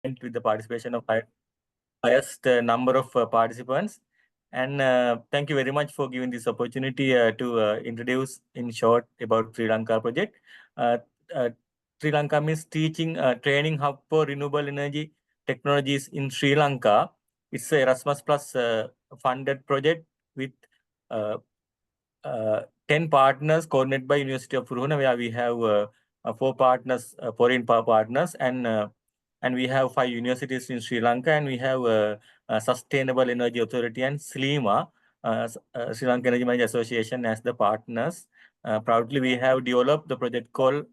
with the participation of highest number of participants. And thank you very much for giving this opportunity to introduce in short about Sri Lanka project. Uh, uh, Sri Lanka means teaching training hub for renewable energy technologies in Sri Lanka. It's a Erasmus Plus funded project with uh, 10 partners coordinated by University of Pune, where we have 4 partners, foreign partners, and we have 5 universities in Sri Lanka, and we have Sustainable Energy Authority and SLEMA, Sri Lanka Energy Management Association as the partners. Proudly, we have developed the project called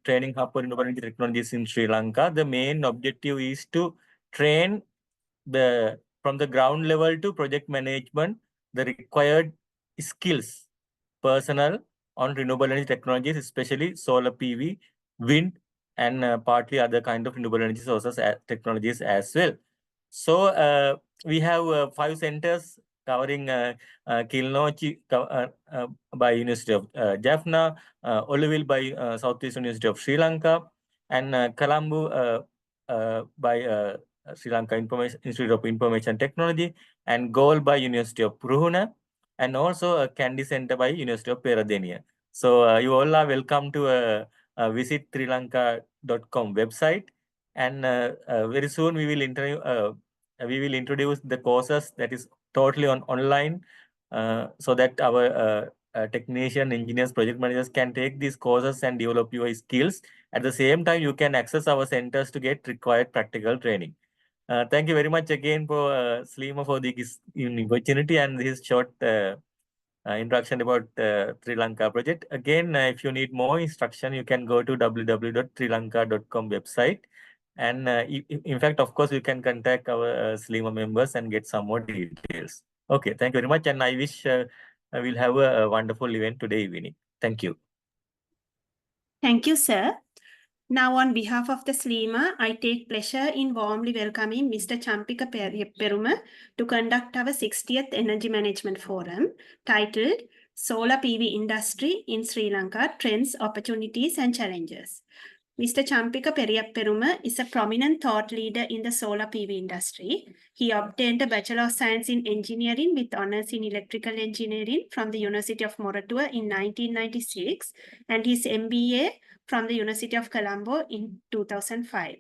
Training Hub for Renewable Energy Technologies in Sri Lanka. The main objective is to train from the ground level to project management, the required skills, personnel on renewable energy technologies, especially solar PV, wind, and partly other kind of renewable energy sources technologies as well. So we have 5 centers covering Kilnochi by University of Jaffna, Oliville by Southeast University of Sri Lanka, and Colombo by Sri Lanka Institute of Information Technology, and Goal by University of Pune, and also a Candy Center by University of Peradeniya. So you all are welcome to visit srilanka.com website, and very soon we will introduce the courses that is totally online, so that our technician, engineers, project managers can take these courses and develop your skills. At the same time, you can access our centers to get required practical training. Thank you very much again for SLEMA for this opportunity and this short introduction about Sri Lanka project. Again, if you need more instruction, you can go to www.srilanka.com website. And in fact, of course, you can contact our SLEMA members and get some more details. Okay, thank you very much. And I wish we'll have a wonderful event today evening. Thank you. Thank you, sir. Now, on behalf of the SLEMA, I take pleasure in warmly welcoming Mr. Champika Peruma to conduct our 60th Energy Management Forum titled Solar PV Industry in Sri Lanka, Trends, Opportunities and Challenges. Mr. Champika Peruma is a prominent thought leader in the solar PV industry. He obtained a Bachelor of Science in Engineering with honors in Electrical Engineering from the University of Moratuwa in 1996 and his MBA from the University of Colombo in 2005.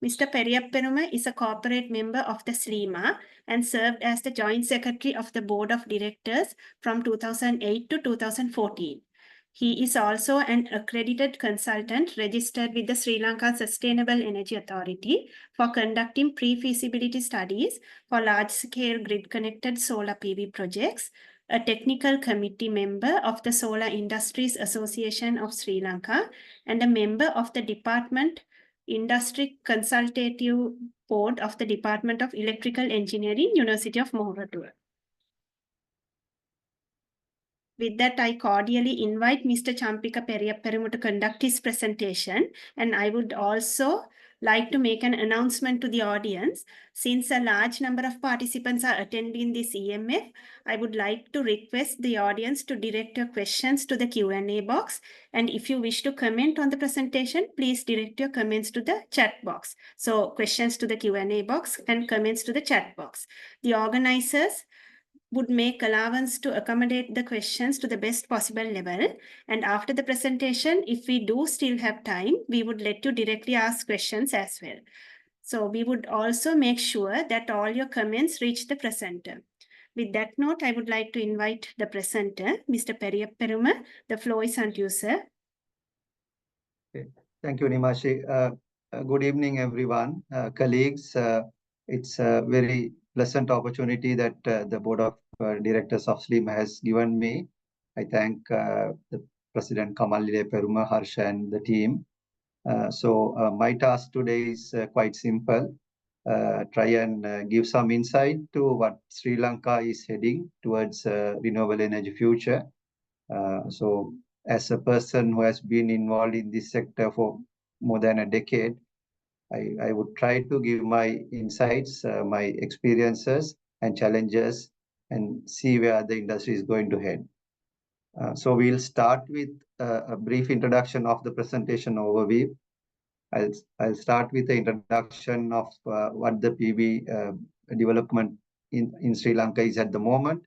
Mr. Periyapperuma is a corporate member of the SLEMA and served as the Joint Secretary of the Board of Directors from 2008 to 2014. He is also an accredited consultant registered with the Sri Lanka Sustainable Energy Authority for conducting pre-feasibility studies for large-scale grid-connected solar PV projects, a technical committee member of the Solar Industries Association of Sri Lanka, and a member of the Department Industry Consultative Board of the Department of Electrical Engineering, University of Moratuwa. With that, I cordially invite Mr. Champika Periyapperuma to conduct his presentation, and I would also like to make an announcement to the audience. Since a large number of participants are attending this EMF, I would like to request the audience to direct your questions to the Q&A box. And if you wish to comment on the presentation, please direct your comments to the chat box. So questions to the Q&A box and comments to the chat box. The organizers would make allowance to accommodate the questions to the best possible level. And after the presentation, if we do still have time, we would let you directly ask questions as well. So we would also make sure that all your comments reach the presenter. With that note, I would like to invite the presenter, Mr. Periyapperuma. The floor is on you, sir. Okay. Thank you, Nimashi. Good evening, everyone, colleagues. It's a very pleasant opportunity that the Board of Directors of SLEMA has given me. I thank the President Kamalile Peruma, Harsha, and the team. So my task today is quite simple. Try and give some insight to what Sri Lanka is heading towards renewable energy future. So as a person who has been involved in this sector for more than a decade, I would try to give my insights, my experiences and challenges, and see where the industry is going to head. So we'll start with a brief introduction of the presentation overview. I'll start with the introduction of what the PV development in Sri Lanka is at the moment,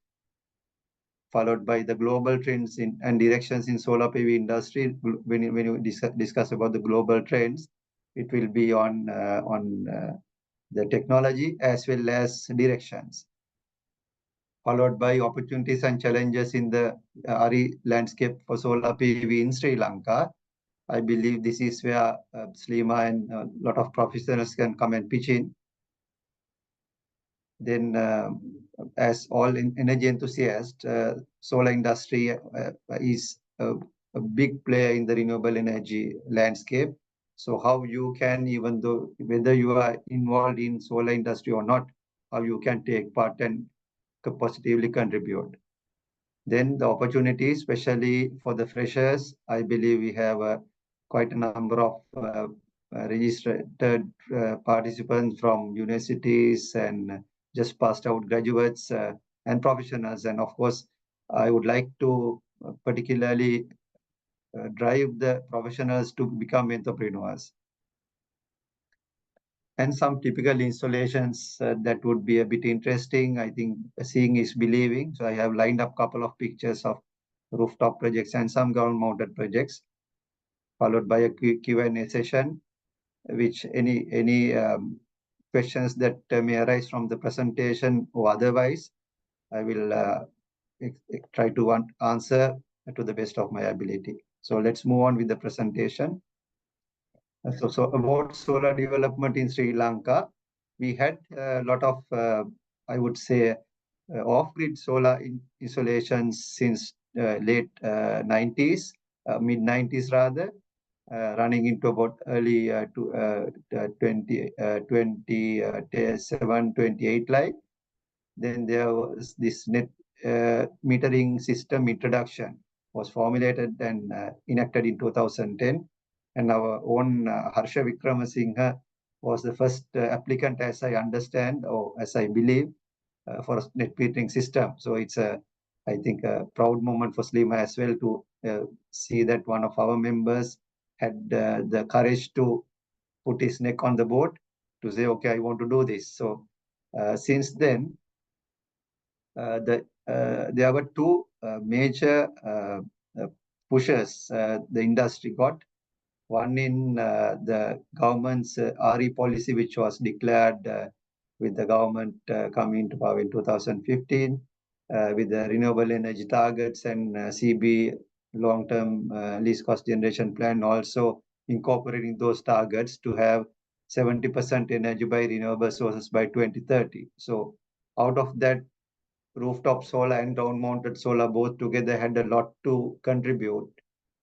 followed by the global trends and directions in solar PV industry. When you discuss about the global trends, it will be on the technology as well as directions, followed by opportunities and challenges in the RE landscape for solar PV in Sri Lanka. I believe this is where SLEMA and a lot of professionals can come and pitch in. Then, as all energy enthusiasts, solar industry is a big player in the renewable energy landscape. So how you can, even though whether you are involved in solar industry or not, how you can take part and positively contribute. Then the opportunities, especially for the freshers, I believe we have quite a number of registered participants from universities and just passed out graduates and professionals. And of course, I would like to particularly drive the professionals to become entrepreneurs. And some typical installations that would be a bit interesting. I think seeing is believing. So I have lined up a couple of pictures of rooftop projects and some ground-mounted projects, followed by a Q&A session, which any questions that may arise from the presentation or otherwise, I will try to answer to the best of my ability. So let's move on with the presentation. So about solar development in Sri Lanka, we had a lot of, I would say, off-grid solar installations since late 90s, mid-90s rather, running into about early 27, 28 like. Then there was this net metering system introduction was formulated and enacted in 2010. And our own Harsha Vikramasinghe was the first applicant, as I understand, or as I believe, for a net metering system. So it's I think, a proud moment for SLEMA as well to see that one of our members had the courage to put his neck on the board to say, okay, I want to do this. So since then, there were two major pushes the industry got. One in the government's RE policy, which was declared with the government coming into power in 2015, with the renewable energy targets and CB long-term least cost generation plan also incorporating those targets to have 70% energy by renewable sources by 2030. So out of that, rooftop solar and ground-mounted solar both together had a lot to contribute,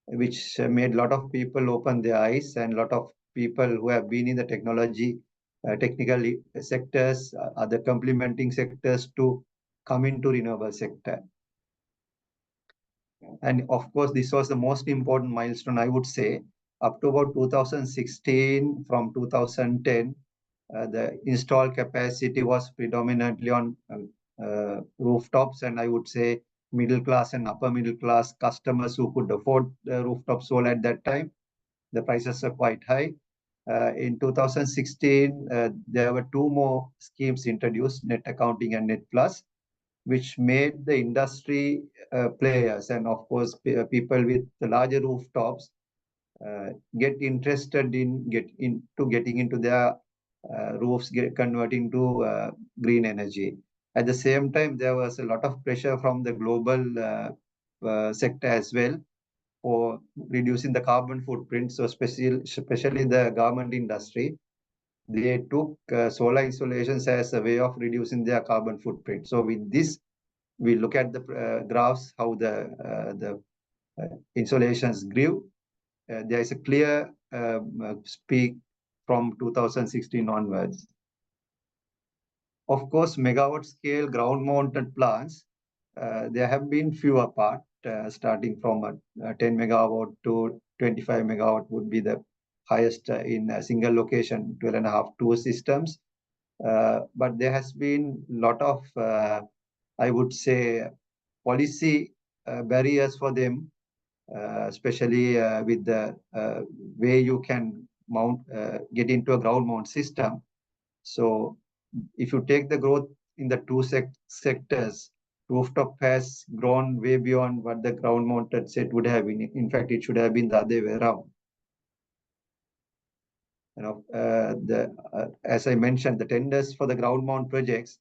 which made a lot of people open their eyes, and a lot of people who have been in the technology, technical sectors, other complementing sectors to come into renewable sector. And of course, this was the most important milestone, I would say. Up to about 2016, from 2010, the installed capacity was predominantly on rooftops, and I would say middle class and upper middle class customers who could afford rooftop solar at that time. The prices are quite high. In 2016, there were two more schemes introduced, Net Accounting and Net Plus, which made the industry players and of course people with the larger rooftops get interested in getting into their roofs, converting to green energy. At the same time, there was a lot of pressure from the global sector as well for reducing the carbon footprint. So especially the garment industry, they took solar installations as a way of reducing their carbon footprint. So with this, we look at the graphs, how the installations grew. There is a clear peak from 2016 onwards. Of course, megawatt scale ground-mounted plants, there have been few apart, starting from a 10 megawatt to 25 megawatt would be the highest in a single location, 12.5 tour systems. But there has been a lot of, I would say, policy barriers for them, especially with the way you can get into a ground mount system. So if you take the growth in the two sectors, rooftop has grown way beyond what the ground mounted set would have been. In fact, it should have been the other way around. As I mentioned, the tenders for the ground mount projects,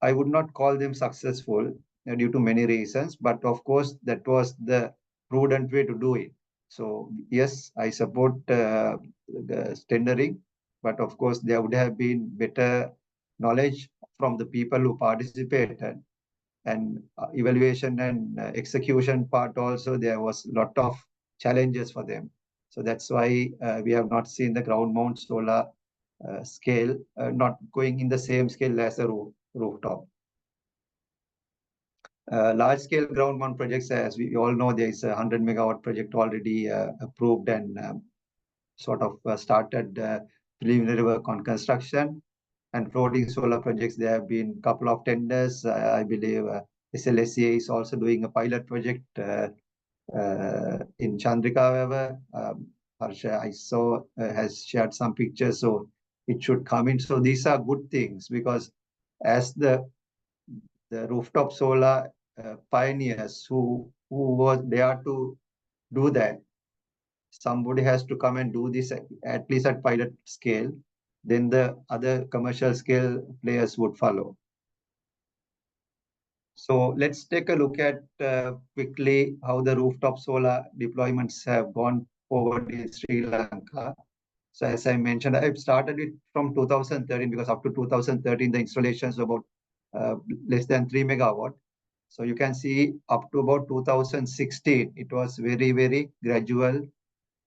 I would not call them successful due to many reasons, but of course that was the prudent way to do it. So yes, I support the tendering, but of course there would have been better knowledge from the people who participated, and evaluation and execution part also, there was a lot of challenges for them. So that's why we have not seen the ground mount solar scale not going in the same scale as a rooftop. Large scale ground mount projects, as we all know, there is a 100 megawatt project already approved and sort of started preliminary work on construction. And floating solar projects, there have been a couple of tenders. I believe SLEMA is also doing a pilot project in Chandrika, however. Harsha, I saw, has shared some pictures, so it should come in. So these are good things, because as the rooftop solar pioneers who was there to do that, somebody has to come and do this at least at pilot scale, then the other commercial scale players would follow. So let's take a look at quickly how the rooftop solar deployments have gone forward in Sri Lanka. So as I mentioned, I've started it from 2013, because up to 2013, the installations were about less than 3 megawatt. So you can see up to about 2016, it was very, very gradual,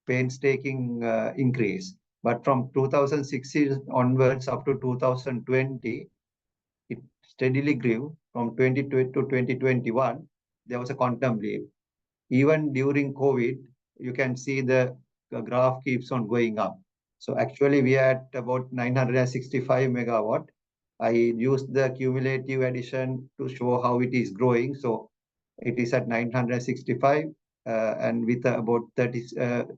painstaking increase. But from 2016 onwards up to 2020, it steadily grew. From 2020 to 2021, there was a quantum leap. Even during COVID, you can see the graph keeps on going up. So actually, we are at about 965 megawatt. I used the cumulative addition to show how it is growing. So it is at 965 and with about 30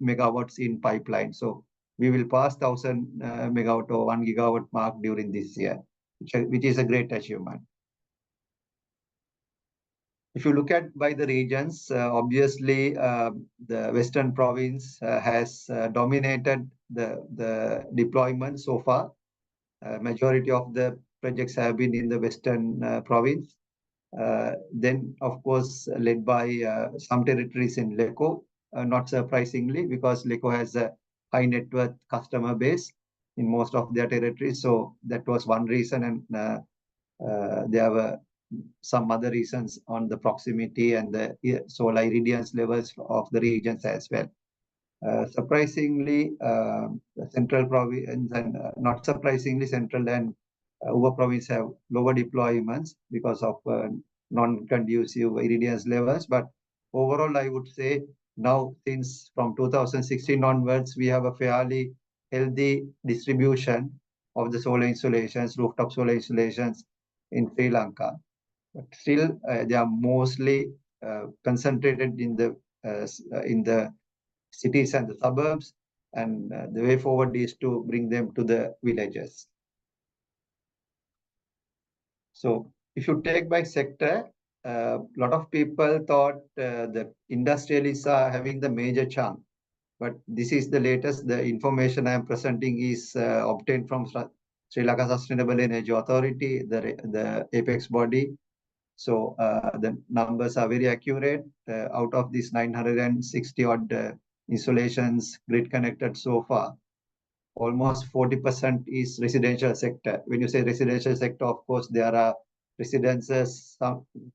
megawatts in pipeline. So we will pass 1,000 megawatt or 1 gigawatt mark during this year, which is a great achievement. If you look at by the regions, obviously the Western province has dominated the deployment so far. Majority of the projects have been in the Western province. Then, of course, led by some territories in LECO, not surprisingly, because LECO has a high net worth customer base in most of their territories. So that was one reason, and there were some other reasons on the proximity and the solar irradiance levels of the regions as well. Surprisingly, the central province and not surprisingly, central and Uva province have lower deployments because of non-conducive irradiance levels. But overall, I would say now, since from 2016 onwards, we have a fairly healthy distribution of the solar installations, rooftop solar installations in Sri Lanka. But still, they are mostly concentrated in the cities and the suburbs, and the way forward is to bring them to the villages. So if you take by sector, a lot of people thought the industrialists are having the major chunk, but this is the latest. The information I am presenting is obtained from Sri Lanka Sustainable Energy Authority, the apex body. So the numbers are very accurate. Out of these 960 odd installations grid connected so far, almost 40% is residential sector. When you say residential sector, of course, there are residences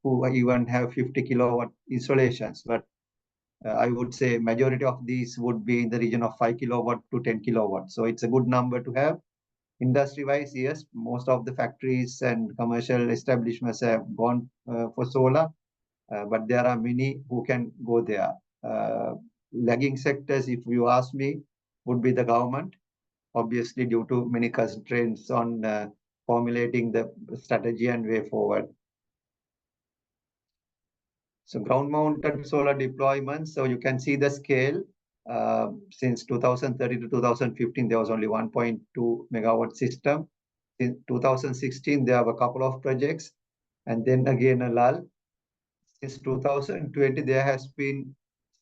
who even have 50 kilowatt installations, but I would say majority of these would be in the region of 5 kilowatt to 10 kilowatt. So it's a good number to have. Industry-wise, yes, most of the factories and commercial establishments have gone for solar, but there are many who can go there. Lagging sectors, if you ask me, would be the government, obviously due to many constraints on formulating the strategy and way forward. So ground-mounted solar deployments, so you can see the scale. Since 2013 to 2015, there was only 1.2 megawatt system. In 2016, there were a couple of projects, and then again a lull. Since 2020, there has been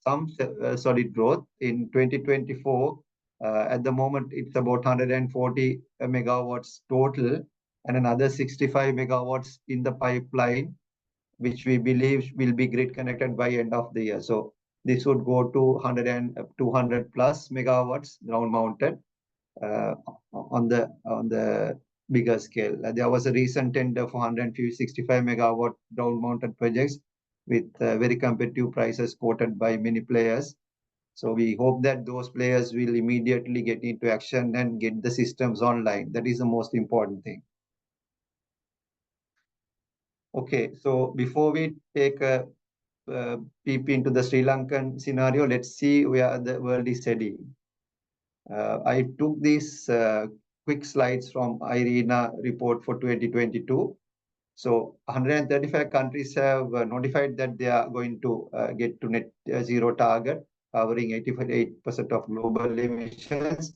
some solid growth. In 2024, at the moment, it's about 140 megawatts total, and another 65 megawatts in the pipeline, which we believe will be grid connected by end of the year. So this would go to 100 and 200 plus megawatts ground mounted on the bigger scale. There was a recent tender for 165 megawatt ground mounted projects with very competitive prices quoted by many players. So we hope that those players will immediately get into action and get the systems online. That is the most important thing. Okay, so before we take a peep into the Sri Lankan scenario, let's see where the world is heading. I took these quick slides from IRENA report for 2022. So 135 countries have notified that they are going to get to net zero target, covering 88% of global emissions.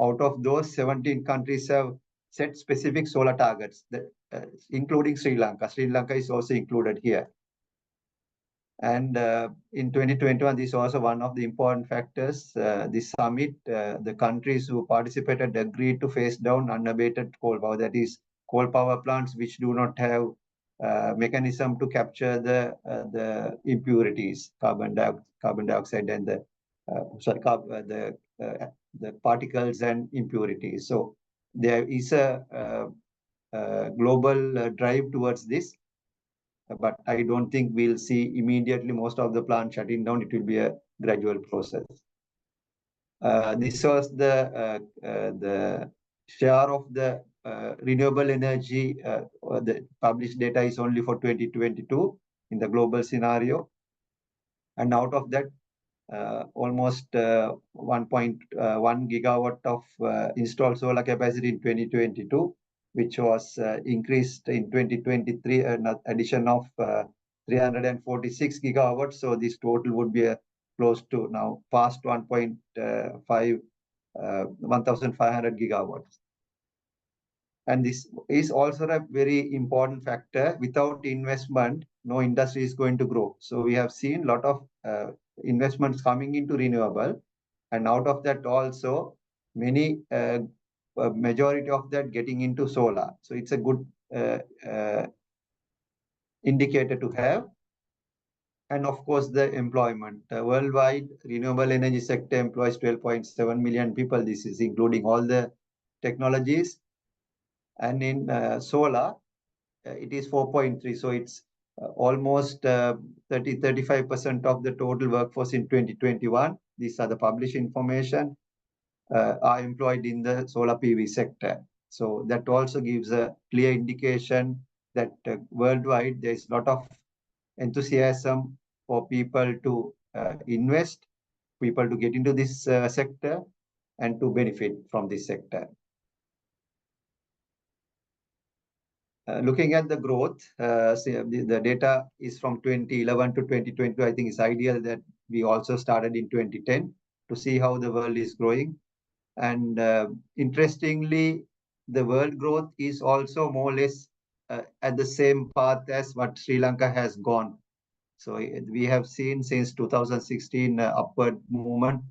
Out of those, 17 countries have set specific solar targets, that, including Sri Lanka. Sri Lanka is also included here. And in 2021, this is also one of the important factors. This summit, the countries who participated agreed to phase down unabated coal power, that is, coal power plants which do not have mechanism to capture the impurities, carbon dioxide, and the particles and impurities. So there is a global drive towards this. But I don't think we'll see immediately most of the plants shutting down. It will be a gradual process. This was the share of the renewable energy. The published data is only for 2022 in the global scenario. And out of that, almost 1.1 gigawatt of installed solar capacity in 2022, which was increased in 2023, an addition of 346 gigawatts. So this total would be close to now past 1,500 gigawatts. And this is also a very important factor. Without investment, no industry is going to grow. So we have seen a lot of investments coming into renewable, and out of that also many majority of that getting into solar. So it's a good indicator to have. And of course, the employment. Worldwide, renewable energy sector employs 12.7 million people. This is including all the technologies. And in solar, it is 4.3. So it's almost 35% of the total workforce in 2021. These are the published information, are employed in the solar PV sector. So that also gives a clear indication that worldwide there is a lot of enthusiasm for people to invest, people to get into this sector and to benefit from this sector. Looking at the growth, the data is from 2011 to 2022. I think it's ideal that we also started in 2010 to see how the world is growing. And interestingly, the world growth is also more or less at the same path as what Sri Lanka has gone. So we have seen since 2016 upward movement,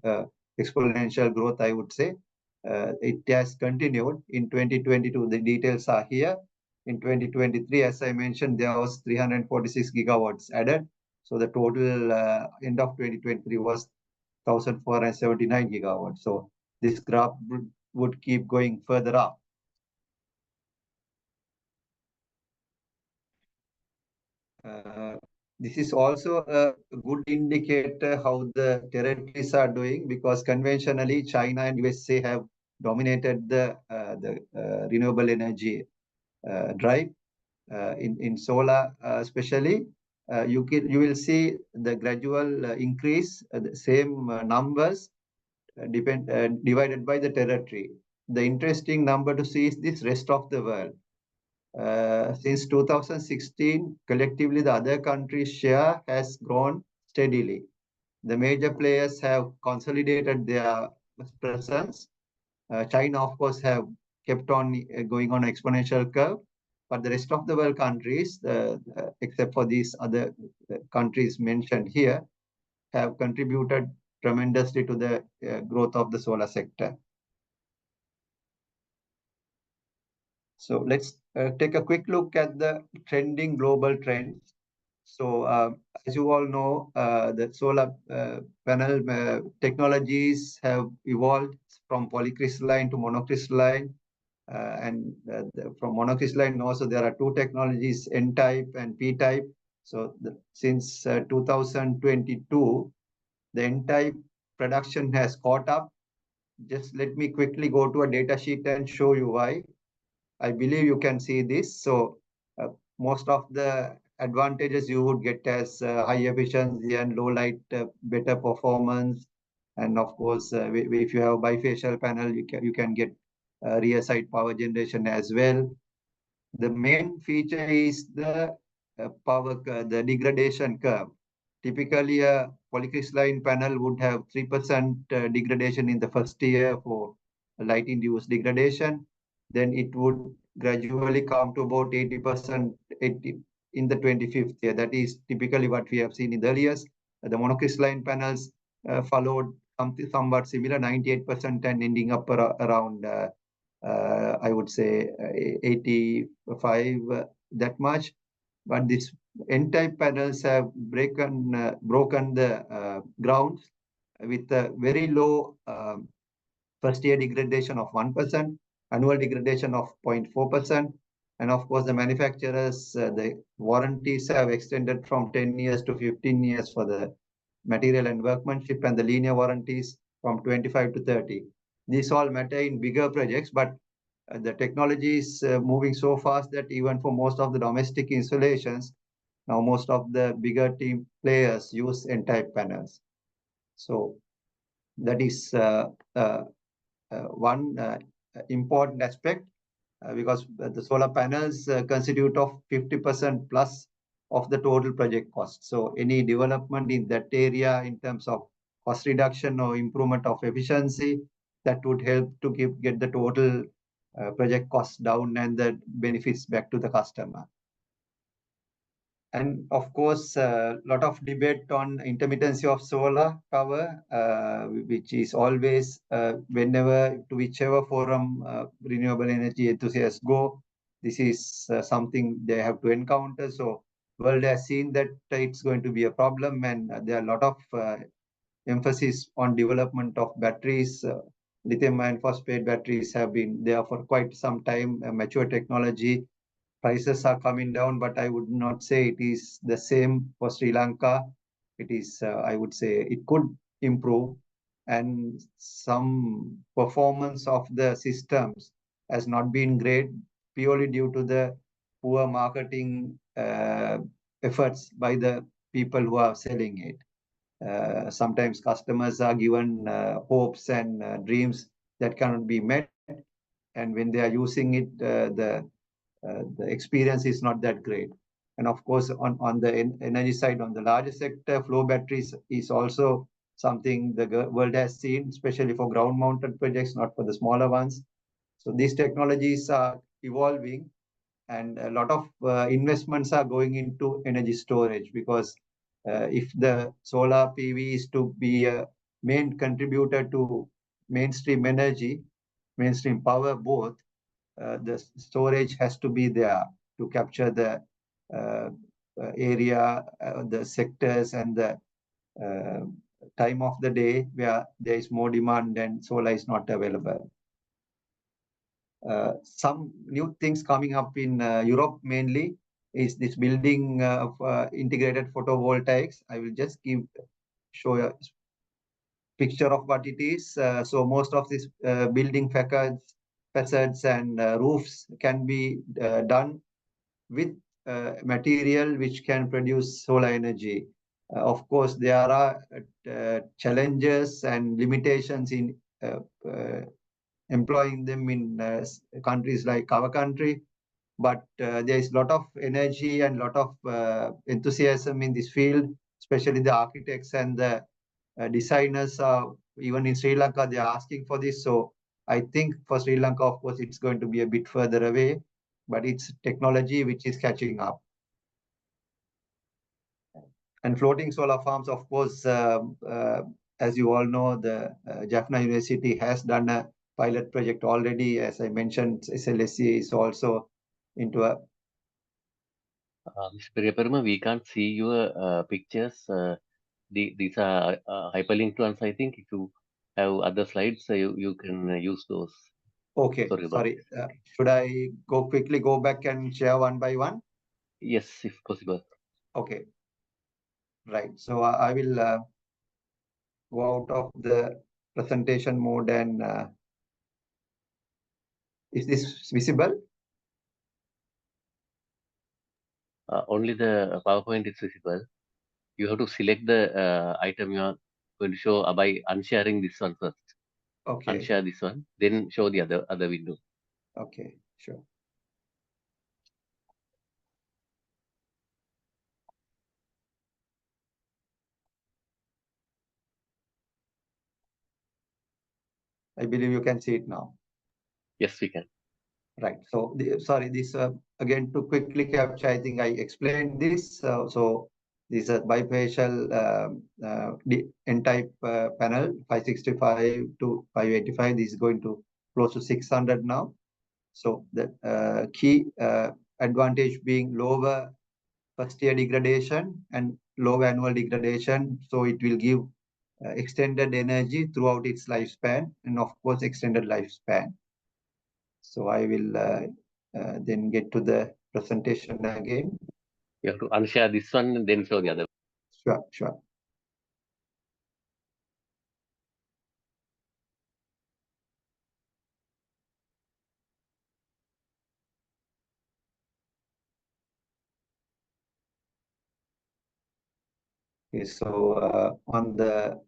exponential growth, I would say. It has continued in 2022. The details are here. In 2023, as I mentioned, there was 346 gigawatts added. So the total end of 2023 was 1,479 gigawatts. So this graph would keep going further up. This is also a good indicator how the territories are doing, because conventionally China and USA have dominated the renewable energy drive. In solar especially, you will see the gradual increase, the same numbers divided by the territory. The interesting number to see is this rest of the world. Since 2016, collectively the other countries' share has grown steadily. The major players have consolidated their presence. China, of course, have kept on going on exponential curve, but the rest of the world countries, except for these other countries mentioned here, have contributed tremendously to the growth of the solar sector. So let's take a quick look at the trending global trends. So as you all know, the solar panel technologies have evolved from polycrystalline to monocrystalline. From monocrystalline also there are two technologies, N-type and P-type. So since 2022, the N-type production has caught up. Just let me quickly go to a data sheet and show you why. I believe you can see this. So most of the advantages you would get as high efficiency and low light, better performance. And of course, if you have a bifacial panel, you can get rear side power generation as well. The main feature is the the degradation curve. Typically, a polycrystalline panel would have 3% degradation in the first year for light-induced degradation. Then it would gradually come to about 80% in the 25th year. That is typically what we have seen in the earliest. The monocrystalline panels followed somewhat similar, 98% and ending up around I would say 85, that much. But these N-type panels have broken the ground with a very low first year degradation of 1%, annual degradation of 0.4%. And of course, the manufacturers, the warranties have extended from 10 years to 15 years for the material and workmanship, and the linear warranties from 25 to 30. These all matter in bigger projects, but the technology is moving so fast that even for most of the domestic installations, now most of the bigger team players use N-type panels. So that is one important aspect because the solar panels constitute of 50% plus of the total project cost. So any development in that area in terms of cost reduction or improvement of efficiency, that would help to get the total project cost down and the benefits back to the customer. And of course, a lot of debate on intermittency of solar power, which is always, whenever, to whichever forum renewable energy enthusiasts go, this is something they have to encounter. So world has seen that it's going to be a problem, and there are a lot of emphasis on development of batteries. Lithium iron phosphate batteries have been there for quite some time, a mature technology. Prices are coming down, but I would not say it is the same for Sri Lanka. It is, I would say, it could improve, and some performance of the systems has not been great purely due to the poor marketing efforts by the people who are selling it. Sometimes customers are given hopes and dreams that cannot be met, and when they are using it, the experience is not that great. And of course, on the energy side, on the larger sector, flow batteries is also something the world has seen, especially for ground-mounted projects, not for the smaller ones. So these technologies are evolving, and a lot of investments are going into energy storage, because if the solar PV is to be a main contributor to mainstream energy, mainstream power both, the storage has to be there to capture the area, the sectors, and the time of the day where there is more demand and solar is not available. Some new things coming up in Europe mainly is this building of integrated photovoltaics. I will just show a picture of what it is. So most of these building facades and roofs can be done with material which can produce solar energy. Of course, there are challenges and limitations in employing them in countries like our country, but there is a lot of energy and a lot of enthusiasm in this field, especially the architects and the designers are, even in Sri Lanka, they are asking for this. So I think for Sri Lanka, of course, it's going to be a bit further away, but it's technology which is catching up. And floating solar farms, of course, as you all know, the Jaffna University has done a pilot project already. As I mentioned, SLSE is also into a... Mr. Periyaparuma, we can't see your pictures. These are hyperlinked ones, I think. If you have other slides, you can use those. Okay, sorry. Should I quickly go back and share one by one? Yes, if possible. Okay. Right. So I will go out of the presentation mode and is this visible? Only the PowerPoint is visible. You have to select the item you are going to show by unsharing this one first. Okay. Unshare this one, then show the other window. Okay, sure. I believe you can see it now. Yes, we can. Right. So, sorry, this again to quickly capture, I think I explained this. So, this is a bifacial N-type panel, 565 to 585. This is going to close to 600 now. So, the key advantage being lower first-year degradation and low annual degradation. So, it will give extended energy throughout its lifespan and, of course, extended lifespan. So I will then get to the presentation again. You have to unshare this one and then show the other. Sure, sure. Okay, so on the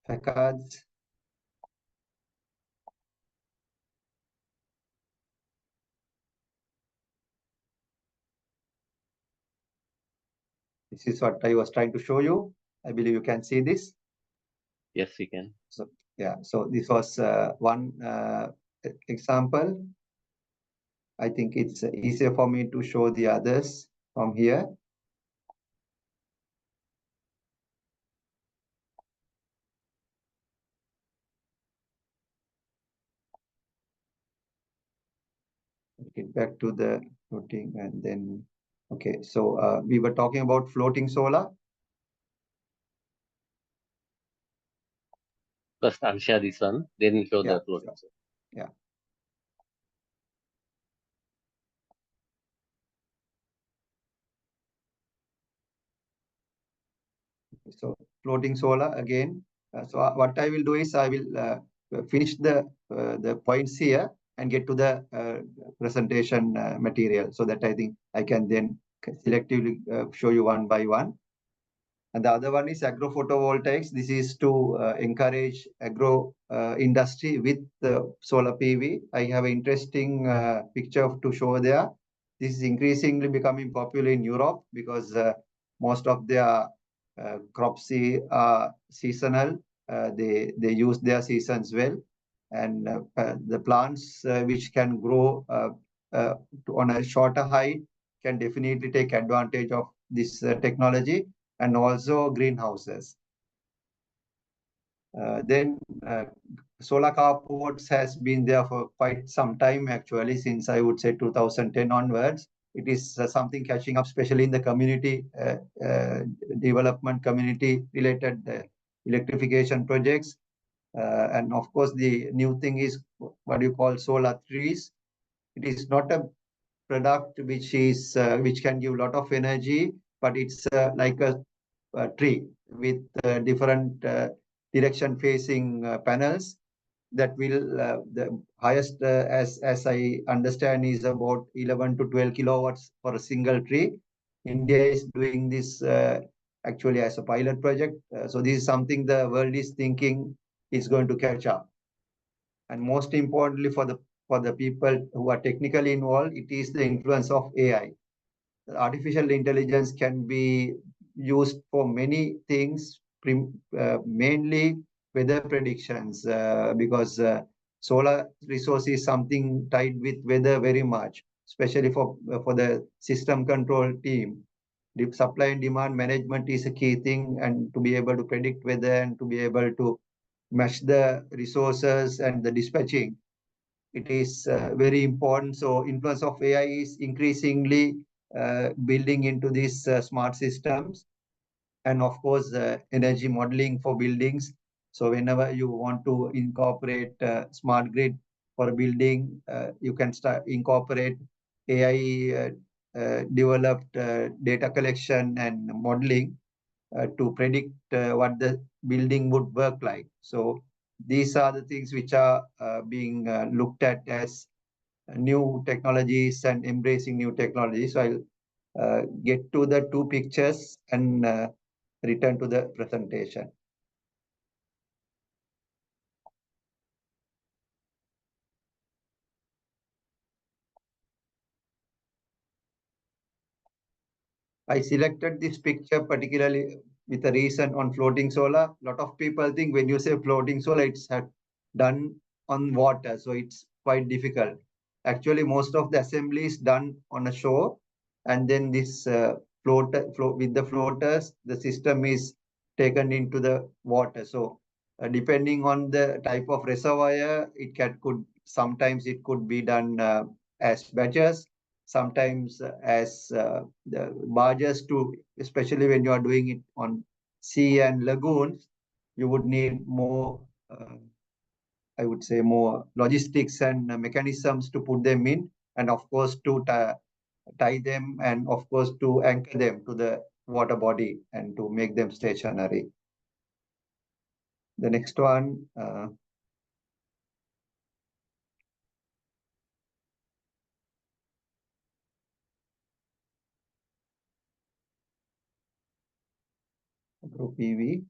facades, this is what I was trying to show you. I believe you can see this. Yes, we can. So yeah, so this was one example. I think it's easier for me to show the others from here. Get back to the floating and then, okay, so we were talking about floating solar. First unshare this one, then show the floating. Sure. Yeah. So floating solar again. So what I will do is I will finish the points here and get to the presentation material, so that I think I can then selectively show you one by one. And the other one is agro photovoltaics. This is to encourage agro industry with solar PV. I have an interesting picture to show there. This is increasingly becoming popular in Europe because most of their crops are seasonal. They use their seasons well, and the plants which can grow on a shorter height can definitely take advantage of this technology, and also greenhouses. Then solar carports has been there for quite some time, actually, since I would say 2010 onwards. It is something catching up, especially in the community development, community related electrification projects. And of course, the new thing is what you call solar trees. It is not a product which can give a lot of energy, but it's like a tree with different direction facing panels that will the highest as I understand is about 11 to 12 kilowatts for a single tree. India is doing this actually as a pilot project. So this is something the world is thinking is going to catch up. And most importantly for the people who are technically involved, it is the influence of AI. Artificial intelligence can be used for many things, mainly weather predictions, because solar resource is something tied with weather very much, especially for the system control team. The supply and demand management is a key thing, and to be able to predict weather and to be able to match the resources and the dispatching, it is very important. So influence of AI is increasingly building into these smart systems, and of course energy modeling for buildings. So whenever you want to incorporate smart grid for a building, you can start incorporate AI developed data collection and modeling to predict what the building would work like. So these are the things which are being looked at as new technologies and embracing new technologies. So I'll get to the two pictures and return to the presentation. I selected this picture particularly with a reason on floating solar. A lot of people think when you say floating solar, it's done on water, so it's quite difficult. Actually, most of the assembly is done on a shore, and then this with the floaters, the system is taken into the water. So depending on the type of reservoir, could sometimes it could be done as batches, sometimes as the barges too, especially when you are doing it on sea and lagoons, you would need more, I would say, more logistics and mechanisms to put them in, and of course to tie them, and of course to anchor them to the water body and to make them stationary. The next one, group PV.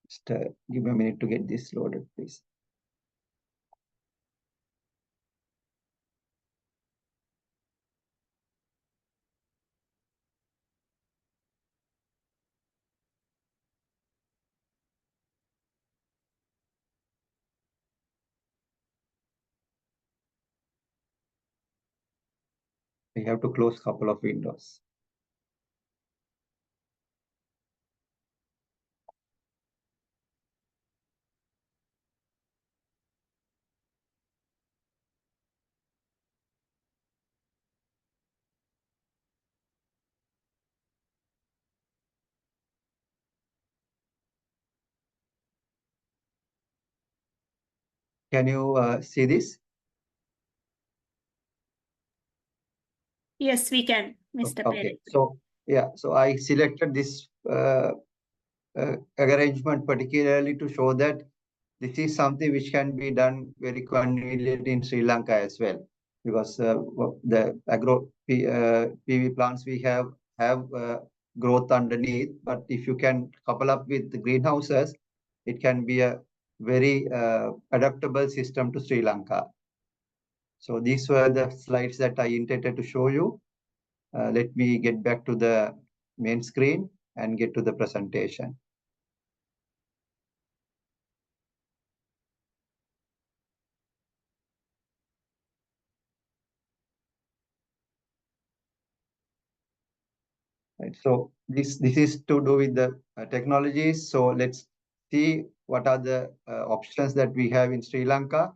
Just give me a minute to get this loaded, please. I have to close a couple of windows. Can you see this? Yes, we can, Mr. Okay, Perez. so yeah, so I selected this arrangement particularly to show that this is something which can be done very conveniently in Sri Lanka as well, because the PV plants we have growth underneath, but if you can couple up with the greenhouses, it can be a very adaptable system to Sri Lanka. So these were the slides that I intended to show you. Let me get back to the main screen and get to the presentation. Right. So this is to do with the technologies. So let's see what are the options that we have in Sri Lanka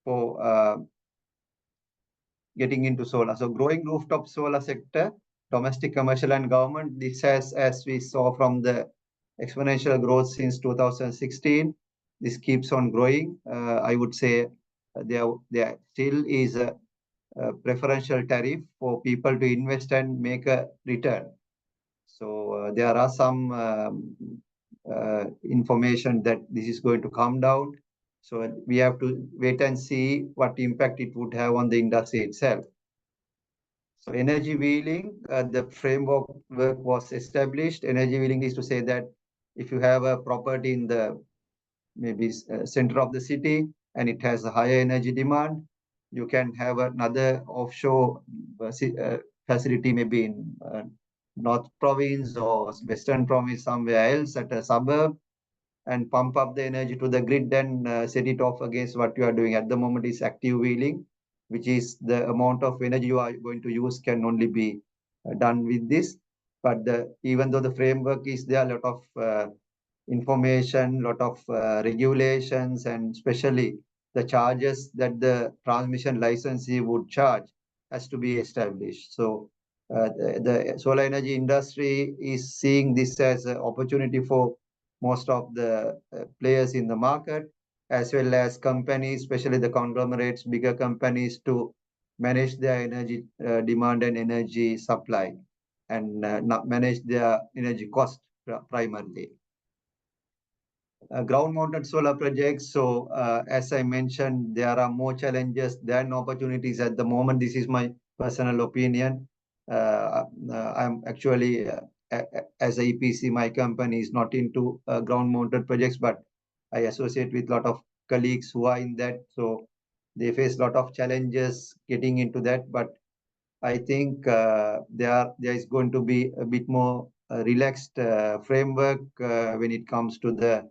for getting into solar. So growing rooftop solar sector, domestic, commercial, and government. This has, as we saw from the exponential growth since 2016, this keeps on growing. I would say there still is a preferential tariff for people to invest and make a return. So there are some information that this is going to come down. So we have to wait and see what impact it would have on the industry itself. So energy wheeling, the framework work was established. Energy wheeling is to say that if you have a property in the maybe center of the city and it has a higher energy demand, you can have another offshore facility maybe in North Province or Western Province somewhere else at a suburb, and pump up the energy to the grid and set it off against what you are doing. At the moment is active wheeling, which is the amount of energy you are going to use can only be done with this. But even though the framework is there, a lot of information, lot of regulations, and especially the charges that the transmission licensee would charge has to be established. So the solar energy industry is seeing this as an opportunity for most of the players in the market, as well as companies, especially the conglomerates, bigger companies, to manage their energy demand and energy supply, and not manage their energy cost primarily. Ground-mounted solar projects. So as I mentioned, there are more challenges than opportunities at the moment. This is my personal opinion. I'm actually, as a EPC, my company is not into ground-mounted projects, but I associate with a lot of colleagues who are in that. So they face a lot of challenges getting into that. But I think there is going to be a bit more relaxed framework when it comes to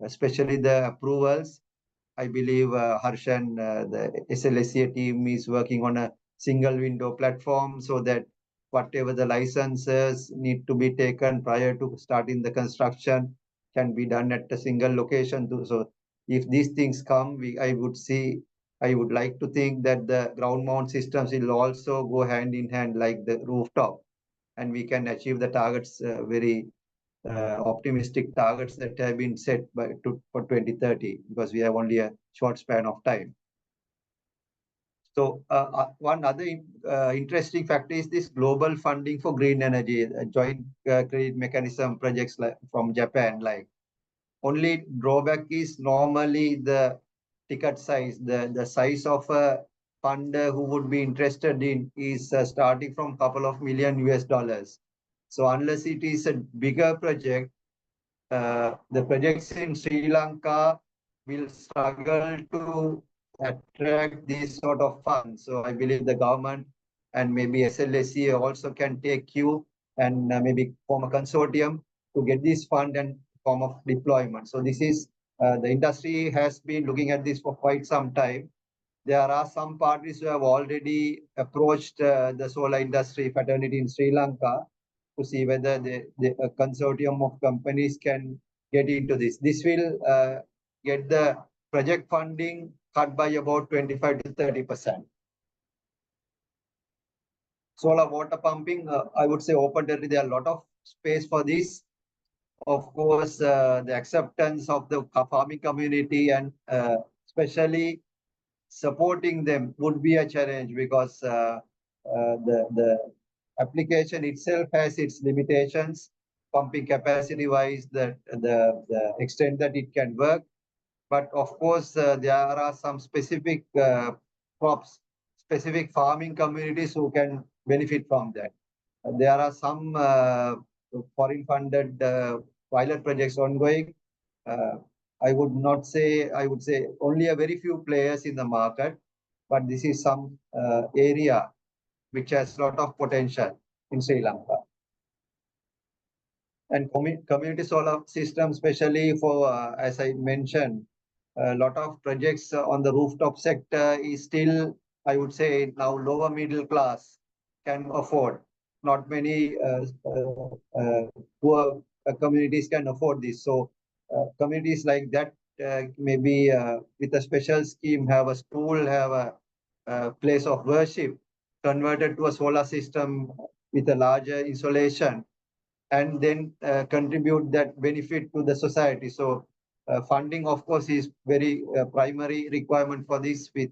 especially the approvals. I believe Harshan, the SLSA team is working on a single window platform so that whatever the licenses need to be taken prior to starting the construction can be done at a single location too. So if these things come, I would like to think that the ground mount systems will also go hand in hand like the rooftop, and we can achieve the targets very optimistic targets that have been set for 2030, because we have only a short span of time. So one other interesting factor is this global funding for green energy, joint credit mechanism projects from Japan. Like, only drawback is normally the ticket size, the size of a funder who would be interested in is starting from a couple of million US dollars. So unless it is a bigger project, the projects in Sri Lanka will struggle to attract these sort of funds. So I believe the government and maybe SLSA also can take cue and maybe form a consortium to get this fund and form of deployment. So this is, the industry has been looking at this for quite some time. There are some parties who have already approached the solar industry fraternity in Sri Lanka to see whether a consortium of companies can get into this. This will get the project funding cut by about 25 to 30%. Solar water pumping, I would say open territory, there are a lot of space for this. Of course, the acceptance of the farming community and especially supporting them would be a challenge, because the application itself has its limitations, pumping capacity wise, the extent that it can work. But of course, there are some specific crops, specific farming communities who can benefit from that. There are some foreign funded pilot projects ongoing. I would say only a very few players in the market, but this is some area which has a lot of potential in Sri Lanka. And community solar system, especially for, as I mentioned, a lot of projects on the rooftop sector is still, I would say, now lower middle class can afford. Not many poor communities can afford this. So communities like that maybe with a special scheme have a school, have a place of worship converted to a solar system with a larger insulation, and then contribute that benefit to the society. So funding, of course, is very primary requirement for this, with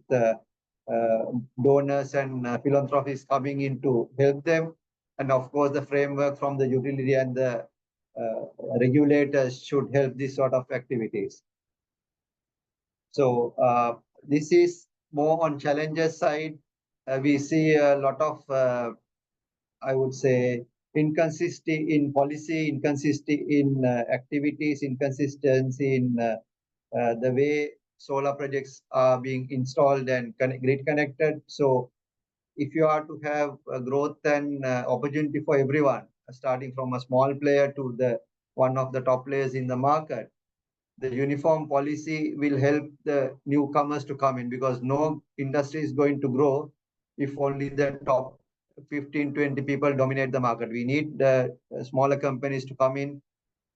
donors and philanthropists coming in to help them. And of course, the framework from the utility and the regulators should help this sort of activities. So this is more on challenges side. We see a lot of, I would say, inconsistency in policy, inconsistency in activities, inconsistency in the way solar projects are being installed and grid connected. So if you are to have growth and opportunity for everyone, starting from a small player to the one of the top players in the market, the uniform policy will help the newcomers to come in, because no industry is going to grow if only the top 15, 20 people dominate the market. We need the smaller companies to come in,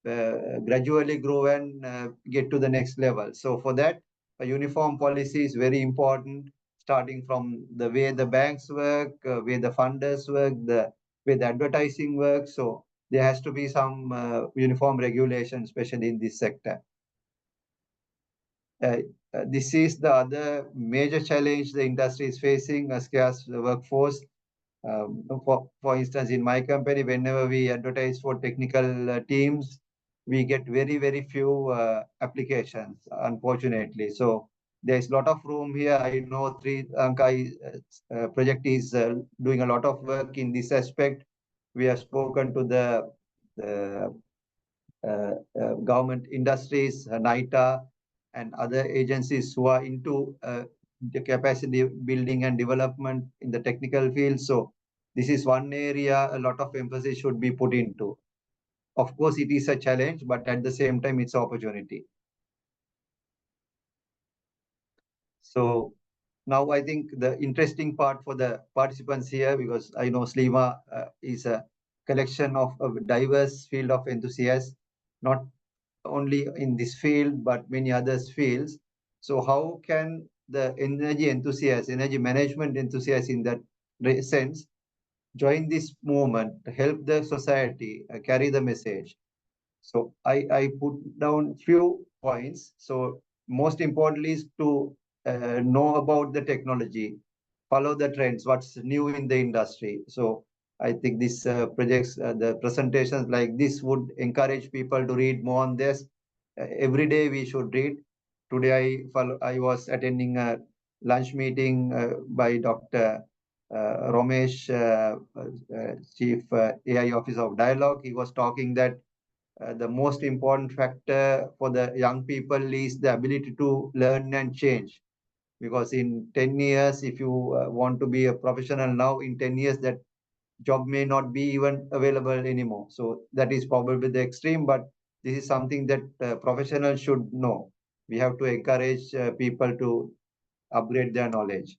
gradually grow and get to the next level. So for that, a uniform policy is very important, starting from the way the banks work, way the funders work, the way the advertising works. So there has to be some uniform regulation, especially in this sector. This is the other major challenge the industry is facing, a scarce workforce. For instance, in my company, whenever we advertise for technical teams, we get very, very few applications, unfortunately. So there's a lot of room here. I know Sri Lanka project is doing a lot of work in this aspect. We have spoken to the government industries, NITA, and other agencies who are into the capacity building and development in the technical field. So this is one area a lot of emphasis should be put into. Of course, it is a challenge, but at the same time, it's an opportunity. So now I think the interesting part for the participants here, because I know SLEMA is a collection of a diverse field of enthusiasts, not only in this field, but many other fields. So how can the energy enthusiasts, energy management enthusiasts in that sense, join this movement, help the society, carry the message? So I put down few points. So most importantly is to know about the technology, follow the trends, what's new in the industry. So I think this projects, the presentations like this would encourage people to read more on this. Every day we should read. Today I was attending a lunch meeting by Dr. Romesh, Chief AI Officer of Dialogue. He was talking that the most important factor for the young people is the ability to learn and change. Because in 10 years, if you want to be a professional now, in 10 years, that job may not be even available anymore. So that is probably the extreme, but this is something that professionals should know. We have to encourage people to upgrade their knowledge.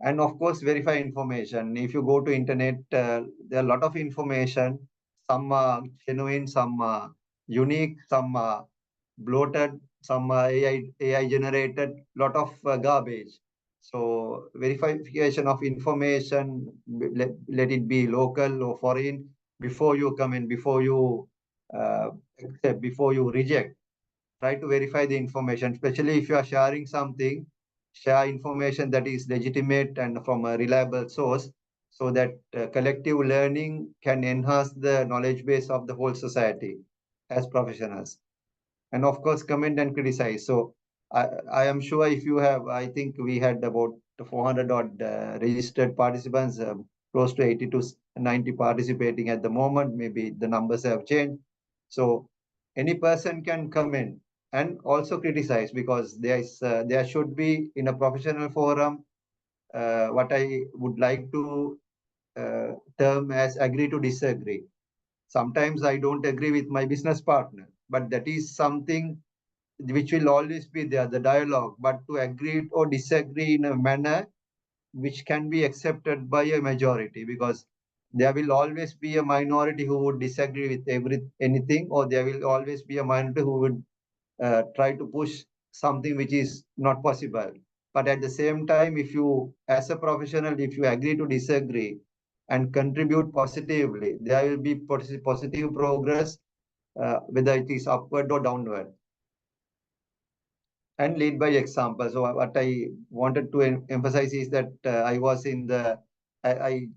And of course, verify information. If you go to internet, there are a lot of information. Some are genuine, some are unique, some are bloated, some are AI generated, lot of garbage. So verification of information, let it be local or foreign, before you come in, before you accept, before you reject. Try to verify the information, especially if you are sharing something, share information that is legitimate and from a reliable source, so that collective learning can enhance the knowledge base of the whole society as professionals. And of course, comment and criticize. So I am sure if you have, I think we had about 400 odd registered participants, close to 80 to 90 participating at the moment. Maybe the numbers have changed. So any person can comment and also criticize, because there should be, in a professional forum, what I would like to term as agree to disagree. Sometimes I don't agree with my business partner, but that is something which will always be there, the dialogue. But to agree or disagree in a manner which can be accepted by a majority, because there will always be a minority who would disagree with anything, or there will always be a minority who would try to push something which is not possible. But at the same time, if you, as a professional, if you agree to disagree and contribute positively, there will be positive progress, whether it is upward or downward. And lead by example. So what I wanted to emphasize is that I was in the, I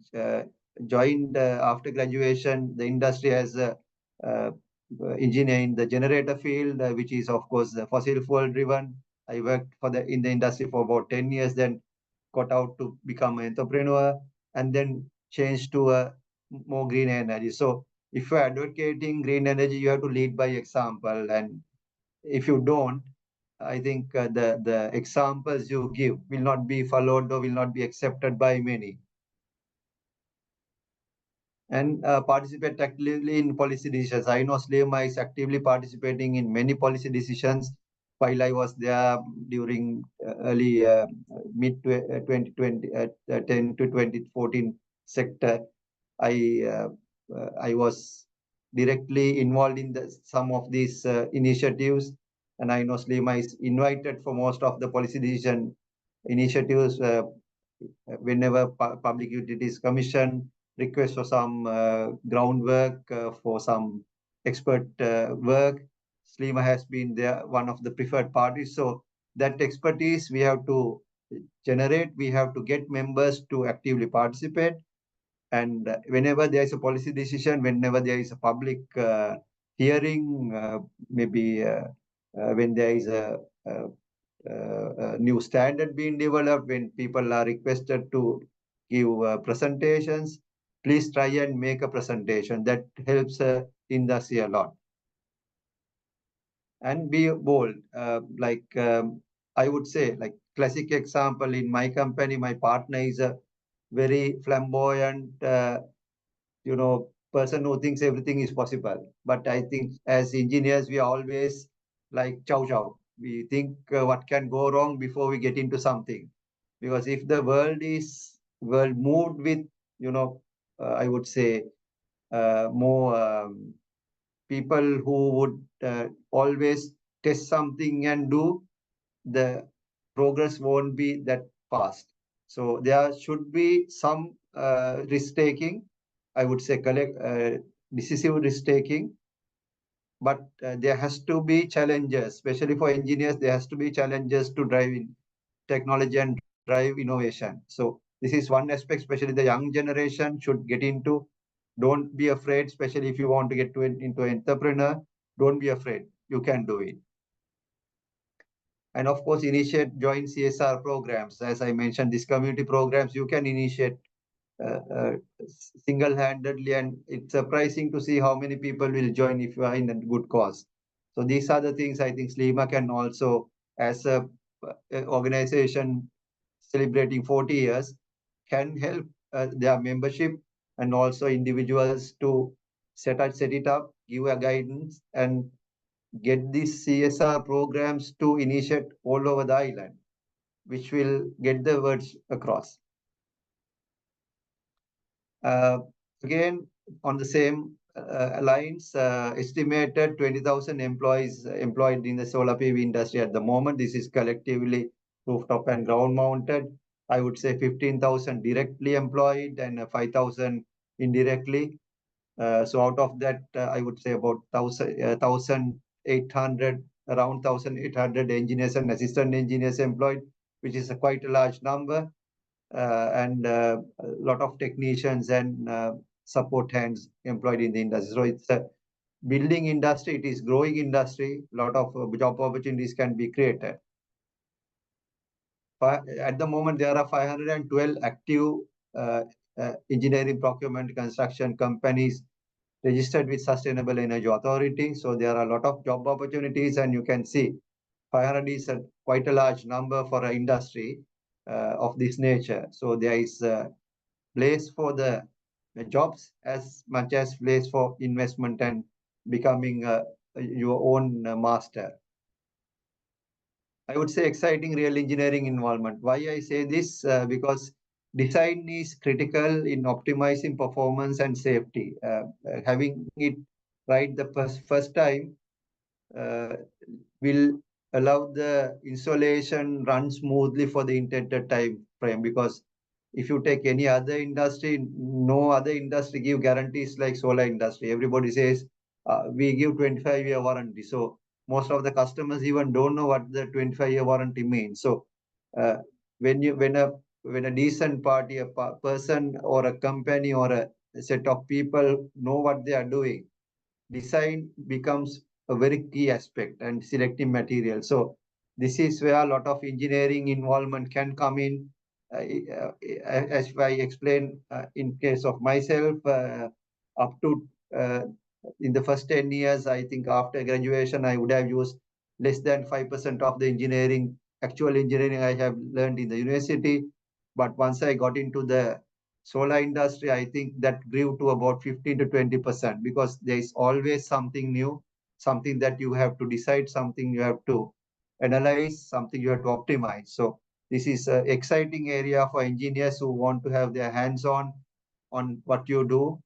joined after graduation the industry as a engineer in the generator field, which is of course fossil fuel driven. I worked in the industry for about 10 years, then got out to become an entrepreneur, and then changed to a more green energy. So if you're advocating green energy, you have to lead by example, and if you don't, I think the examples you give will not be followed or will not be accepted by many. And participate actively in policy decisions. I know SLEMA is actively participating in many policy decisions. While I was there during early mid 2020, 10 to 2014 sector, I was directly involved in some of these initiatives, and I know SLEMA is invited for most of the policy decision initiatives whenever Public Utilities Commission requests for some groundwork, for some expert work. SLEMA has been there, one of the preferred parties. So that expertise we have to generate, we have to get members to actively participate. And whenever there is a policy decision, whenever there is a public hearing, maybe when there is a new standard being developed, when people are requested to give presentations, please try and make a presentation. That helps industry a lot. And be bold. I would say, like classic example in my company, my partner is a very flamboyant, person who thinks everything is possible. But I think as engineers, we are always like chow chow. We think what can go wrong before we get into something. Because if the world moved with, I would say more people who would always test something and do, the progress won't be that fast. So there should be some risk taking, I would say decisive risk taking, but there has to be challenges, especially for engineers. There has to be challenges to drive in technology and drive innovation. So this is one aspect, especially the young generation should get into. Don't be afraid, especially if you want to get into an entrepreneur. Don't be afraid. You can do it. And of course, join CSR programs. As I mentioned, these community programs you can initiate single-handedly, and it's surprising to see how many people will join if you are in a good cause. So these are the things I think SLEMA can also, as a organization celebrating 40 years, can help their membership and also individuals to set it up, give a guidance, and get these CSR programs to initiate all over the island, which will get the words across. Again, on the same lines, estimated 20,000 employees employed in the solar PV industry at the moment. This is collectively rooftop and ground mounted. I would say 15,000 directly employed and 5,000 indirectly. So out of that, I would say about 1,800, around 1,800 engineers and assistant engineers employed, which is quite a large number. And a lot of technicians and support hands employed in the industry. So it's a building industry, it is growing industry, a lot of job opportunities can be created. At the moment, there are 512 active engineering, procurement, construction companies registered with Sustainable Energy Authority. So there are a lot of job opportunities, and you can see 500 is quite a large number for an industry of this nature. So there is a place for the jobs as much as place for investment and becoming your own master. I would say exciting real engineering involvement. Why I say this? Because design is critical in optimizing performance and safety. Having it right the first time will allow the installation run smoothly for the intended time frame. Because if you take any other industry, no other industry give guarantees like solar industry. Everybody says we give 25-year warranty. So most of the customers even don't know what the 25-year warranty means. So when when a decent party, a person or a company or a set of people know what they are doing, design becomes a very key aspect and selecting material. So this is where a lot of engineering involvement can come in. As I explained, in case of myself, up to in the first 10 years, I think after graduation, I would have used less than 5% of the actual engineering I have learned in the university. But once I got into the solar industry, I think that grew to about 15 to 20% because there is always something new, something that you have to decide, something you have to analyze, something you have to optimize. So this is an exciting area for engineers who want to have their hands on what you do.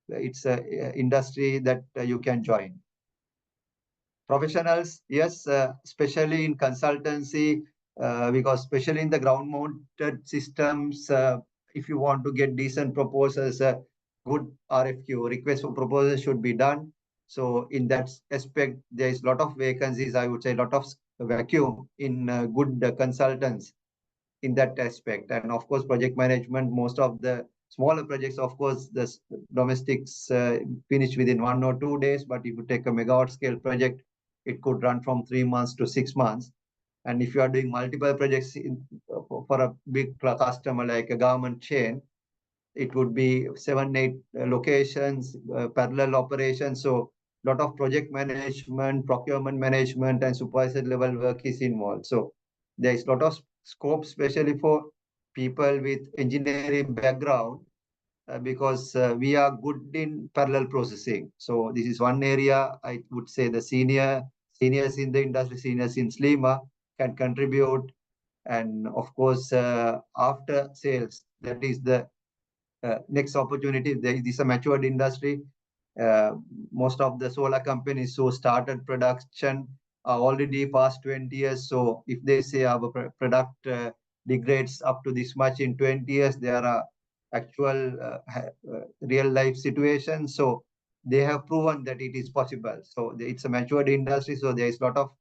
It's an industry that you can join. Professionals, yes, especially in consultancy, because especially in the ground mounted systems, if you want to get decent proposals, good RFQ, request for proposals should be done. So in that aspect, there is a lot of vacancies, I would say, a lot of vacuum in good consultants in that aspect. And of course, project management, most of the smaller projects, of course, the domestics finish within 1 or 2 days. But if you take a megawatt scale project, it could run from 3 months to 6 months. And if you are doing multiple projects for a big customer like a government chain, it would be 7, 8 locations, parallel operations. So a lot of project management, procurement management, and supervisor level work is involved. So there is a lot of scope, especially for people with engineering background, because we are good in parallel processing. So this is one area I would say the seniors in the industry, seniors in SLEMA can contribute. And of course, after sales, that is the next opportunity. This is a matured industry. Most of the solar companies who started production are already past 20 years. So if they say our product degrades up to this much in 20 years, there are actual real life situations. So they have proven that it is possible. So it's a matured industry. So there is a lot of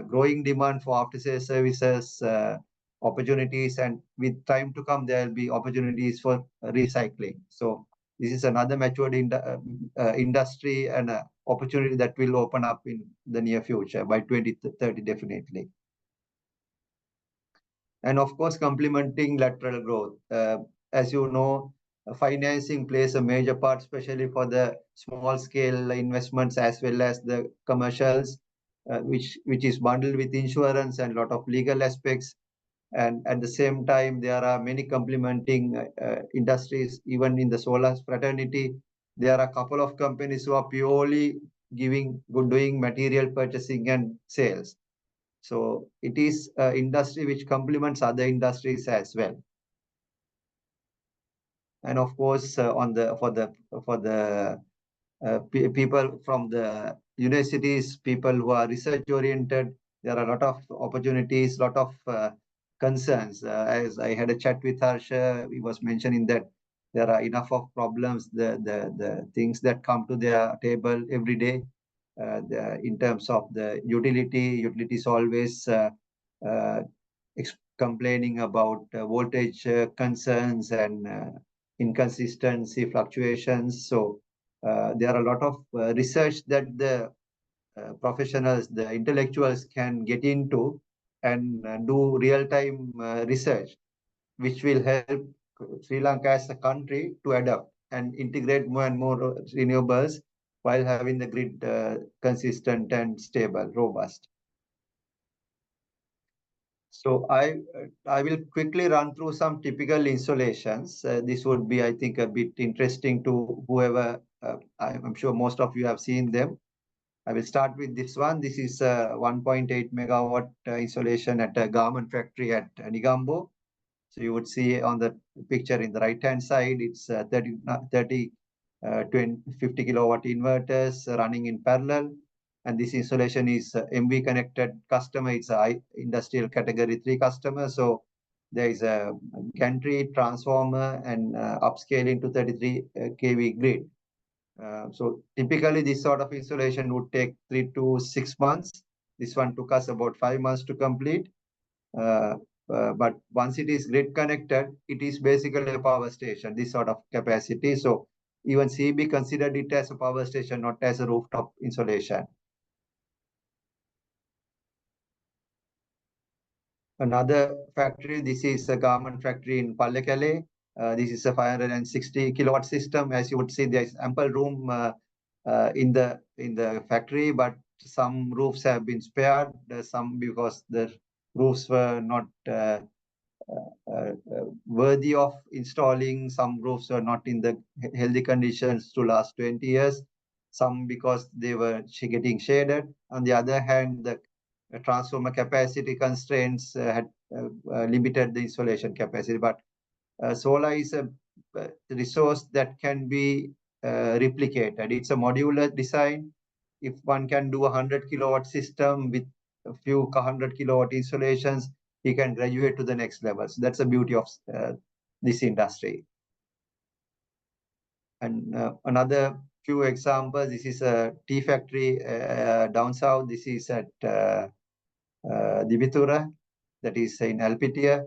growing demand for after sales services, opportunities, and with time to come, there will be opportunities for recycling. So this is another matured industry and opportunity that will open up in the near future by 2030, definitely. And of course, complementing lateral growth. As you know, financing plays a major part, especially for the small scale investments as well as the commercials, which is bundled with insurance and a lot of legal aspects. And at the same time, there are many complementing industries, even in the solar fraternity. There are a couple of companies who are purely doing material purchasing and sales. So it is an industry which complements other industries as well. And of course, for the people from the universities, people who are research oriented, there are a lot of opportunities, lot of concerns. As I had a chat with Harsha, he was mentioning that there are enough of problems, the things that come to their table every day. In terms of the utilities always complaining about voltage concerns and inconsistency fluctuations. So there are a lot of research that the professionals, the intellectuals can get into and do real-time research, which will help Sri Lanka as a country to adapt and integrate more and more renewables while having the grid consistent and stable, robust. So I will quickly run through some typical installations. This would be, I think, a bit interesting to whoever. I'm sure most of you have seen them. I will start with this one. This is a 1.8 megawatt installation at a garment factory at Negombo. So you would see on the picture in the right-hand side, it's 30, 50 kilowatt inverters running in parallel. And this installation is MV connected customer. It's a industrial category 3 customer. So there is a gantry transformer and upscaling to 33 kV grid. So typically this sort of installation would take 3 to 6 months. This one took us about 5 months to complete. but once it is grid connected, it is basically a power station, this sort of capacity. So even CB considered it as a power station, not as a rooftop insolation. Another factory, this is a garment factory in Pallekele. This is a 560 kilowatt system. As you would see, there is ample room in the factory, but some roofs have been spared, some because the roofs were not worthy of installing. Some roofs were not in the healthy conditions to last 20 years. Some because they were getting shaded. On the other hand, the transformer capacity constraints had limited the installation capacity. But solar is a resource that can be replicated. It's a modular design. If one can do a 100 kilowatt system with a few 100 kilowatt installations, he can graduate to the next level. So that's the beauty of this industry. And another few examples, this is a tea factory down south. This is at Divitura, that is in Alpitia.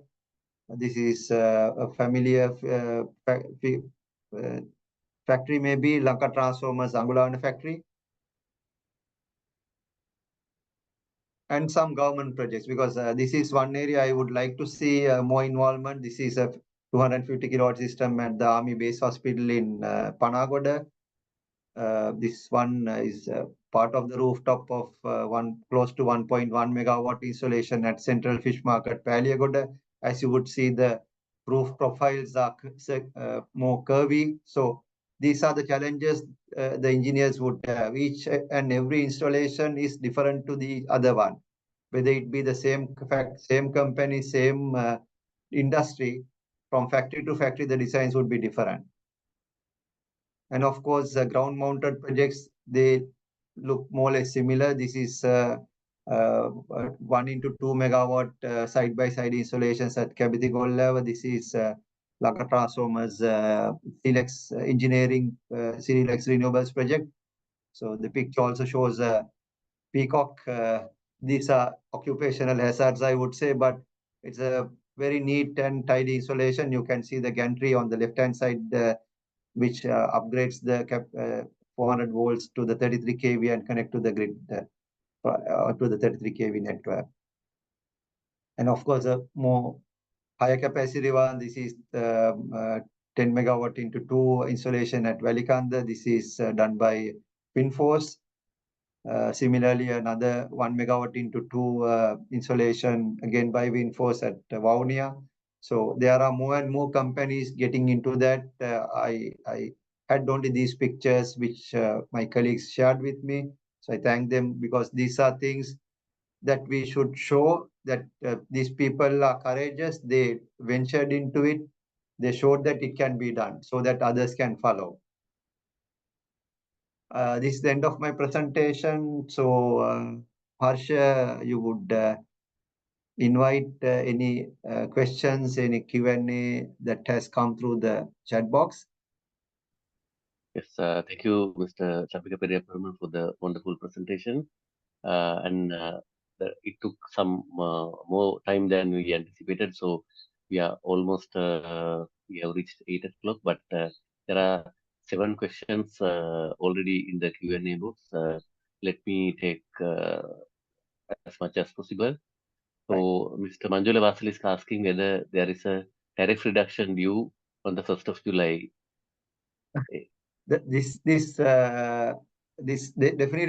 This is a familiar factory, maybe Lanka Transformers Angulana factory. And some government projects, because this is one area I would like to see more involvement. This is a 250 kilowatt system at the Army Base Hospital in Panagoda. This one is part of the rooftop of close to 1.1 megawatt installation at Central Fish Market, Paliagoda. As you would see, the roof profiles are more curvy. So these are the challenges the engineers would have. Each and every installation is different to the other one. Whether it be the same company, same industry, from factory to factory, the designs would be different. And of course, ground-mounted projects, they look more or less similar. This is 1 into 2 megawatt side-by-side installations at Kabiti level. This is Lanka Transformers Silex Engineering, Silex Renewables project. So the picture also shows a peacock. These are occupational hazards, I would say, but it's a very neat and tidy installation. You can see the gantry on the left-hand side, which upgrades the 400 volts to the 33 kV and connect to the grid, to the 33 kV network. And of course, a more higher capacity one, this is 10 megawatt into 2 installation at Valikanda. This is done by Winforce. Similarly, another 1 megawatt into 2 installation, again by Winforce at Vaunia. So there are more and more companies getting into that. I had only these pictures which my colleagues shared with me. So I thank them, because these are things that we should show that these people are courageous. They ventured into it. They showed that it can be done so that others can follow. This is the end of my presentation. So Harsha, you would invite any questions, any Q&A that has come through the chat box. Yes, thank you, Mr. Champika Periyaperumal, for the wonderful presentation. It took some more time than we anticipated. So we are almost, we have reached 8 o'clock, but there are 7 questions already in the Q&A box. Let me take as much as possible. So Mr. Manjula Vasil is asking whether there is a tariff reduction due on the 1st of July. Definitely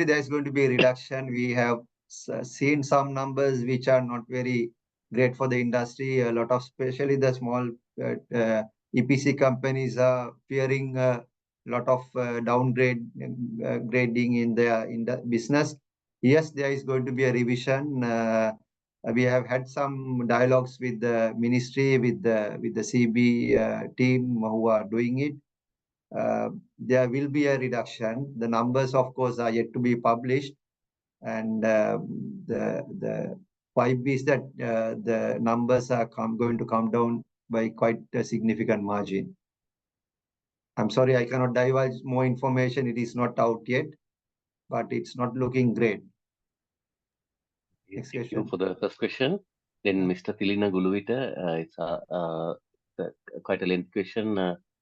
there is going to be a reduction. We have seen some numbers which are not very great for the industry. A lot of, especially the small EPC companies, are fearing a lot of grading in the business. Yes, there is going to be a revision. We have had some dialogues with the ministry, with the CB team who are doing it. There will be a reduction. The numbers, of course, are yet to be published, and the vibe is that the numbers are going to come down by quite a significant margin. I'm sorry, I cannot divulge more information. It is not out yet, but it's not looking great. Thank you for the first question. Then Mr. Tilina Guluwita, it's quite a lengthy question,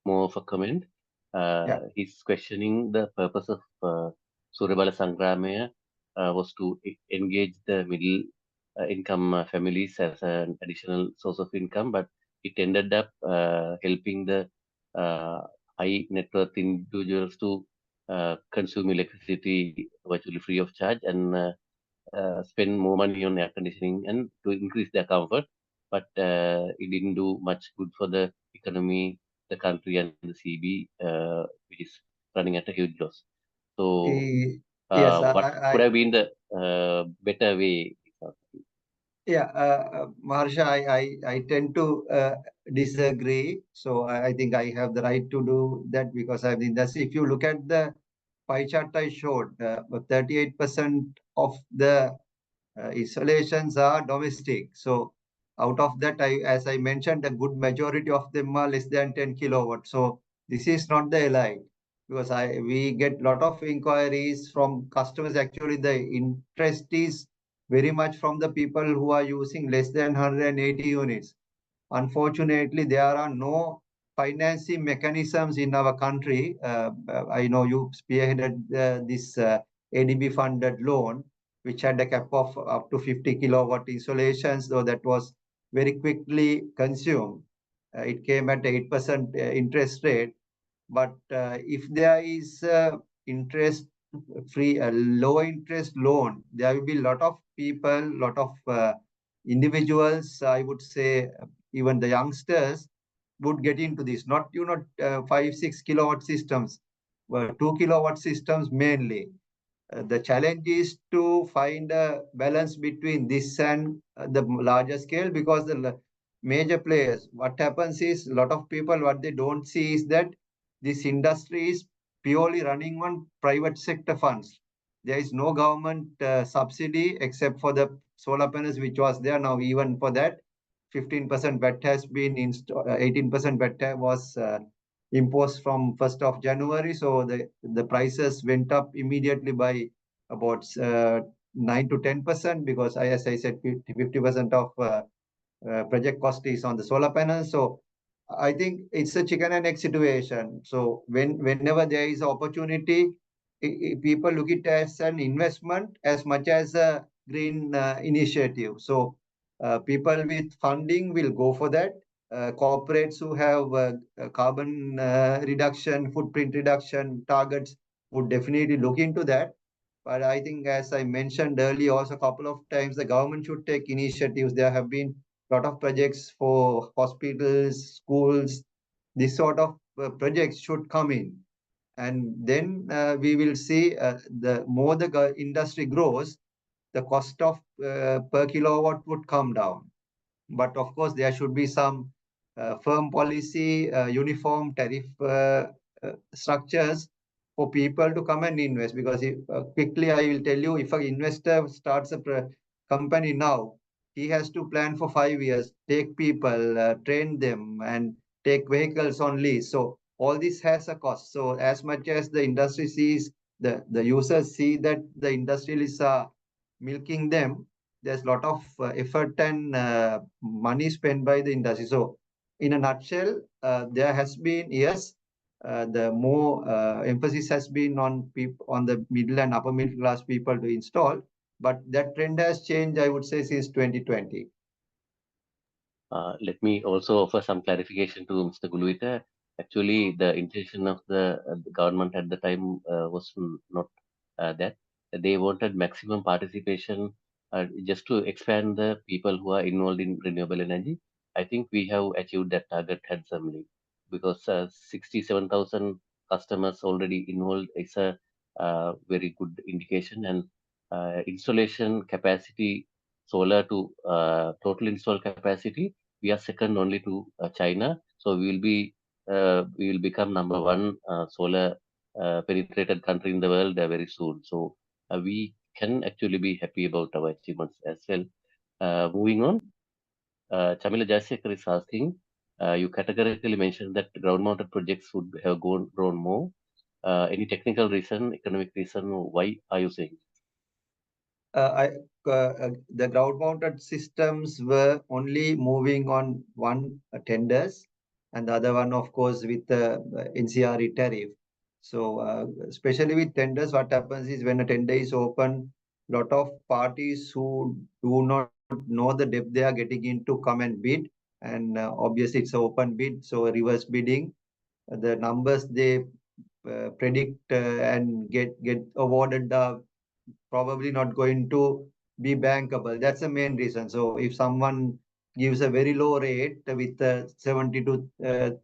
more of a comment. Yeah. He's questioning the purpose of Surabala Sangramaya was to engage the middle income families as an additional source of income, but it ended up helping the uh, high net worth individuals to consume electricity virtually free of charge and spend more money on air conditioning and to increase their comfort, but it didn't do much good for the economy, the country, and the CB, which is running at a huge loss. So, Yes, what could have been the better way? yeah, Maharsha, I tend to disagree. So I think I have the right to do that because I'm in the industry. If you look at the pie chart I showed, 38% of the installations are domestic. So out of that, as I mentioned, a good majority of them are less than 10 kilowatts. So this is not the elite because we get a lot of inquiries from customers. Actually, the interest is very much from the people who are using less than 180 units. Unfortunately, there are no financing mechanisms in our country. I know you spearheaded this ADB funded loan, which had a cap of up to 50 kilowatt installations, though that was very quickly consumed. It came at 8% interest rate. But if there is interest free, a low interest loan, there will be a lot of people, lot of individuals, I would say, even the youngsters would get into this. Not 5-6 kilowatt systems, but 2 kilowatt systems mainly. The challenge is to find a balance between this and the larger scale because the major players, what happens is a lot of people, what they don't see is that this industry is purely running on private sector funds. There is no government subsidy except for the solar panels, which was there. Now, even for that, 15% VAT has been installed, 18% VAT was imposed from 1st of January. So the prices went up immediately by about 9 to 10% because, as I said, 50% of project cost is on the solar panels. So I think it's a chicken and egg situation. So whenever there is opportunity, people look it as an investment as much as a green initiative. So people with funding will go for that. Corporates who have carbon reduction, footprint reduction targets would definitely look into that. But I think, as I mentioned earlier, also a couple of times, the government should take initiatives. There have been a lot of projects for hospitals, schools. This sort of projects should come in. And then we will see the more the industry grows, the cost of per kilowatt would come down. But of course, there should be some firm policy, uniform tariff structures for people to come and invest. Because quickly, I will tell you, if an investor starts a company now, he has to plan for 5 years, take people, train them, and take vehicles on lease. So all this has a cost. So as much as the industry sees, the users see that the industrialists are milking them, there's a lot of effort and money spent by the industry. So, in a nutshell, there has been, yes, the more emphasis has been on on the middle and upper middle class people to install, but that trend has changed, I would say, since 2020. Let me also offer some clarification to Mr. Guluita. Actually, the intention of the government at the time was not that. They wanted maximum participation just to expand the people who are involved in renewable energy. I think we have achieved that target handsomely because 67,000 customers already involved is a very good indication, and installation capacity, solar to total installed capacity, we are second only to China. So we will become number one solar penetrated country in the world very soon. So we can actually be happy about our achievements as well. Moving on, Chamila Jayasekar is asking, you categorically mentioned that ground-mounted projects would have grown more. Any technical reason, economic reason, why are you saying? the ground-mounted systems were only moving on one tenders, and the other one, of course, with the NCRE tariff. So, especially with tenders, what happens is when a tender is open, lot of parties who do not know the depth they are getting into come and bid, and obviously it's an open bid, so reverse bidding. The numbers they predict and get awarded are probably not going to be bankable. That's the main reason. So if someone gives a very low rate with 70 to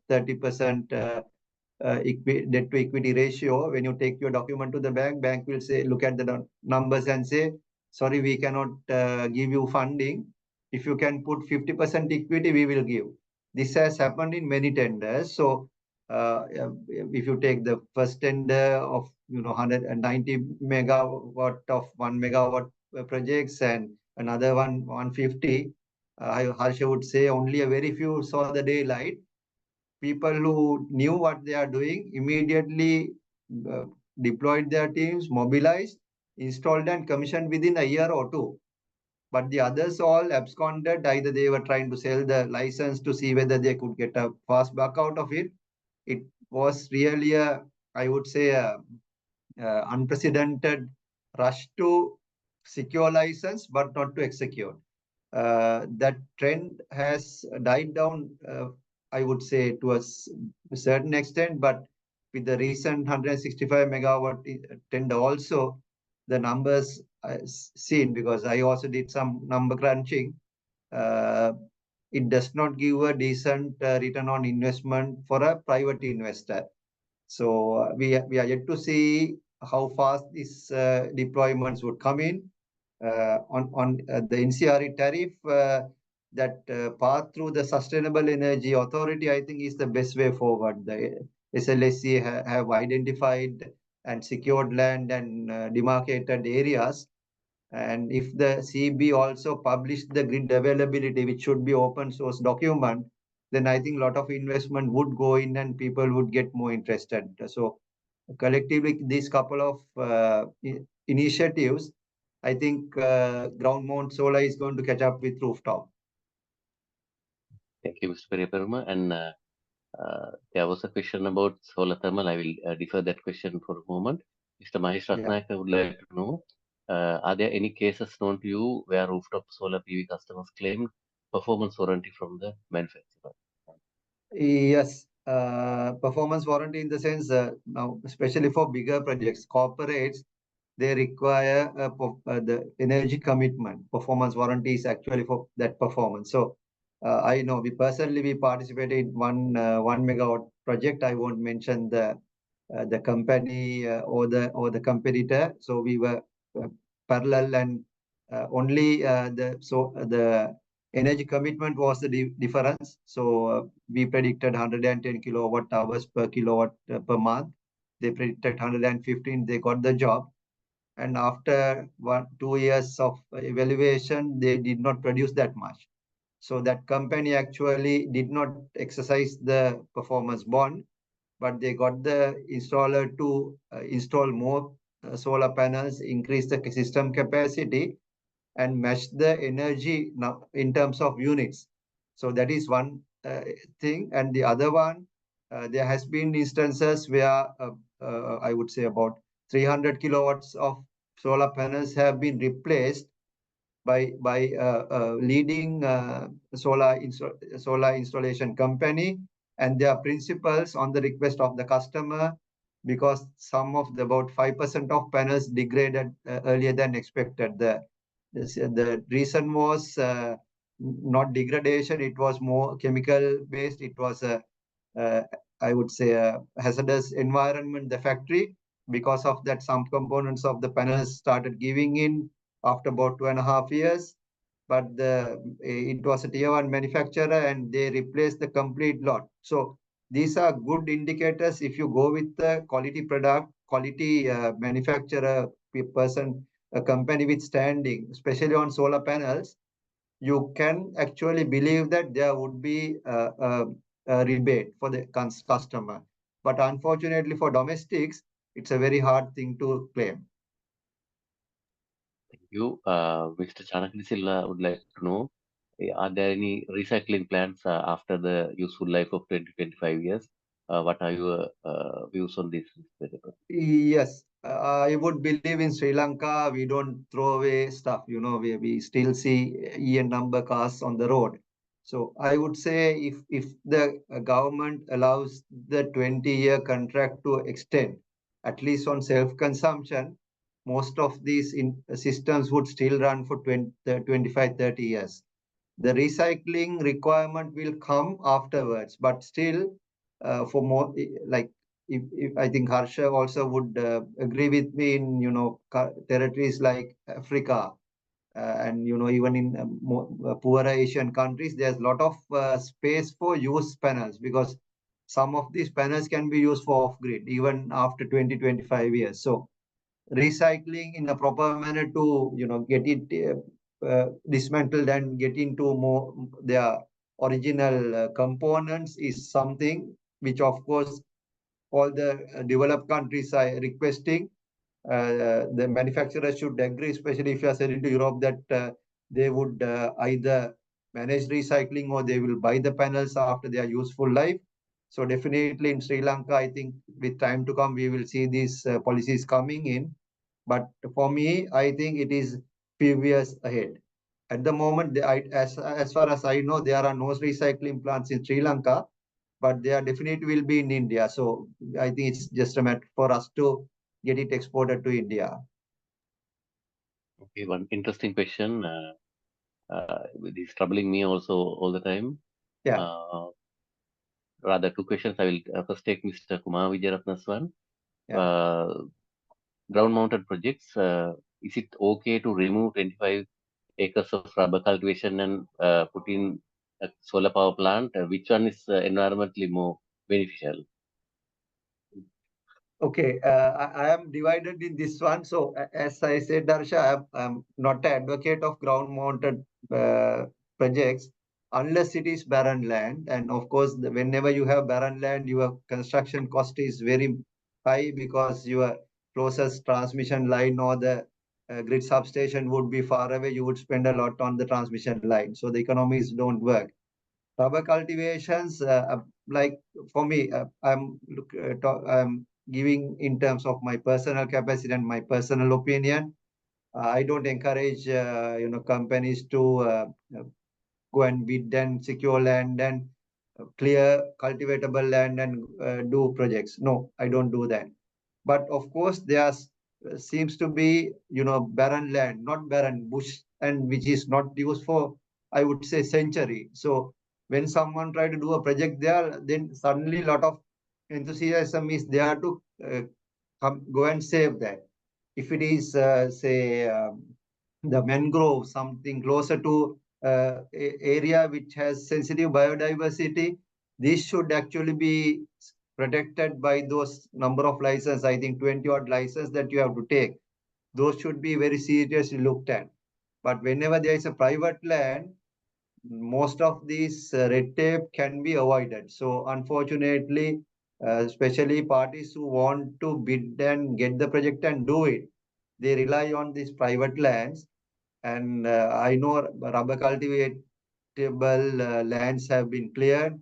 30% debt to equity ratio, when you take your document to the bank will say, look at the numbers and say, sorry, we cannot give you funding. If you can put 50% equity, we will give. This has happened in many tenders. So if you take the first tender of 190 megawatt of 1 megawatt projects and another one 150, Harsha would say only a very few saw the daylight. People who knew what they are doing immediately deployed their teams, mobilized, installed and commissioned within a year or two. But the others all absconded. Either they were trying to sell the license to see whether they could get a fast buck out of it. It was really I would say, unprecedented rush to secure license, but not to execute. That trend has died down, I would say, to a certain extent, but with the recent 165 megawatt tender also, the numbers seen, because I also did some number crunching, it does not give a decent return on investment for a private investor. So we are yet to see how fast these deployments would come in. On the NCRE tariff, that path through the Sustainable Energy Authority, I think, is the best way forward. The SLSC have identified and secured land and demarcated areas. And if the CB also published the grid availability, which should be open source document, then I think a lot of investment would go in and people would get more interested. So collectively, these couple of initiatives, I think ground mount solar is going to catch up with rooftop. Thank you, Mr. Periyaparuma. And there was a question about solar thermal. I will defer that question for a moment. Mr. Mahesh Ratnayaka would like to know, are there any cases known to you where rooftop solar PV customers claimed performance warranty from the manufacturer? Yes, performance warranty in the sense, now, especially for bigger projects, corporates, they require the energy commitment. Performance warranty is actually for that performance. So I know we participated in one 1 megawatt project. I won't mention the company or the competitor. So we were parallel, and only the energy commitment was the difference. So we predicted 110 kilowatt hours per kilowatt per month. They predicted 115. They got the job. And after 2 years of evaluation, they did not produce that much. So that company actually did not exercise the performance bond, but they got the installer to install more solar panels, increase the system capacity, and match the energy now in terms of units. So that is one thing. And the other one, there has been instances where I would say about 300 kilowatts of solar panels have been replaced by leading solar installation company and their principals on the request of the customer, because some of about 5% of panels degraded earlier than expected. The reason was not degradation, it was more chemical based. It was I would say a hazardous environment, the factory. Because of that, some components of the panels started giving in after about 2.5 years. But it was a tier 1 manufacturer and they replaced the complete lot. So these are good indicators. If you go with the quality product, quality manufacturer person, a company with standing, especially on solar panels, you can actually believe that there would be a rebate for the customer. But unfortunately for domestics, it's a very hard thing to claim. Thank you. Mr. Chanakli Silla would like to know, are there any recycling plans after the useful life of 20-25 years? What are your views on this, Mr. Deepak? Yes, I would believe in Sri Lanka, we don't throw away stuff, we still see EN number cars on the road. So I would say if the government allows the 20-year contract to extend, at least on self-consumption, most of these systems would still run for 25, 30 years. The recycling requirement will come afterwards, but still for more, like if I think Harsha also would agree with me in territories like Africa and even in poorer Asian countries, there's a lot of space for used panels, because some of these panels can be used for off-grid even after 20-25 years. So recycling in a proper manner to get it dismantled and get into more their original components is something which of course all the developed countries are requesting. The manufacturers should agree, especially if you are selling to Europe, that they would either manage recycling or they will buy the panels after their useful life. So definitely in Sri Lanka, I think with time to come, we will see these policies coming in. But for me, I think it is few years ahead. At the moment, as far as I know, there are no recycling plants in Sri Lanka, but there definitely will be in India. So I think it's just a matter for us to get it exported to India. Okay, one interesting question. It is troubling me also all the time. Yeah. Rather, two questions. I will first take Mr. Kumar Vijayaratna's one. Yeah. Ground-mounted projects, is it okay to remove 25 acres of rubber cultivation and put in a solar power plant? Which one is environmentally more beneficial? Okay, I am divided in this one. So as I said, Darsha, I'm not an advocate of ground-mounted projects unless it is barren land. And of course, whenever you have barren land, your construction cost is very high because your closest transmission line or the grid substation would be far away. You would spend a lot on the transmission line. So the economies don't work. Rubber cultivations, like for me, I'm giving in terms of my personal capacity and my personal opinion. I don't encourage companies to go and bid and secure land and clear cultivatable land and do projects. No, I don't do that. But of course, there seems to be barren land, not barren bush, and which is not used for, I would say, century. So when someone try to do a project there, then suddenly a lot of enthusiasm is there to go and save that. If it is say the mangrove, something closer to area which has sensitive biodiversity, this should actually be protected by those number of licenses. I think 20 odd licenses that you have to take. Those should be very seriously looked at. But whenever there is a private land, most of these red tape can be avoided. So unfortunately, especially parties who want to bid and get the project and do it, they rely on these private lands. And I know rubber cultivatable lands have been cleared,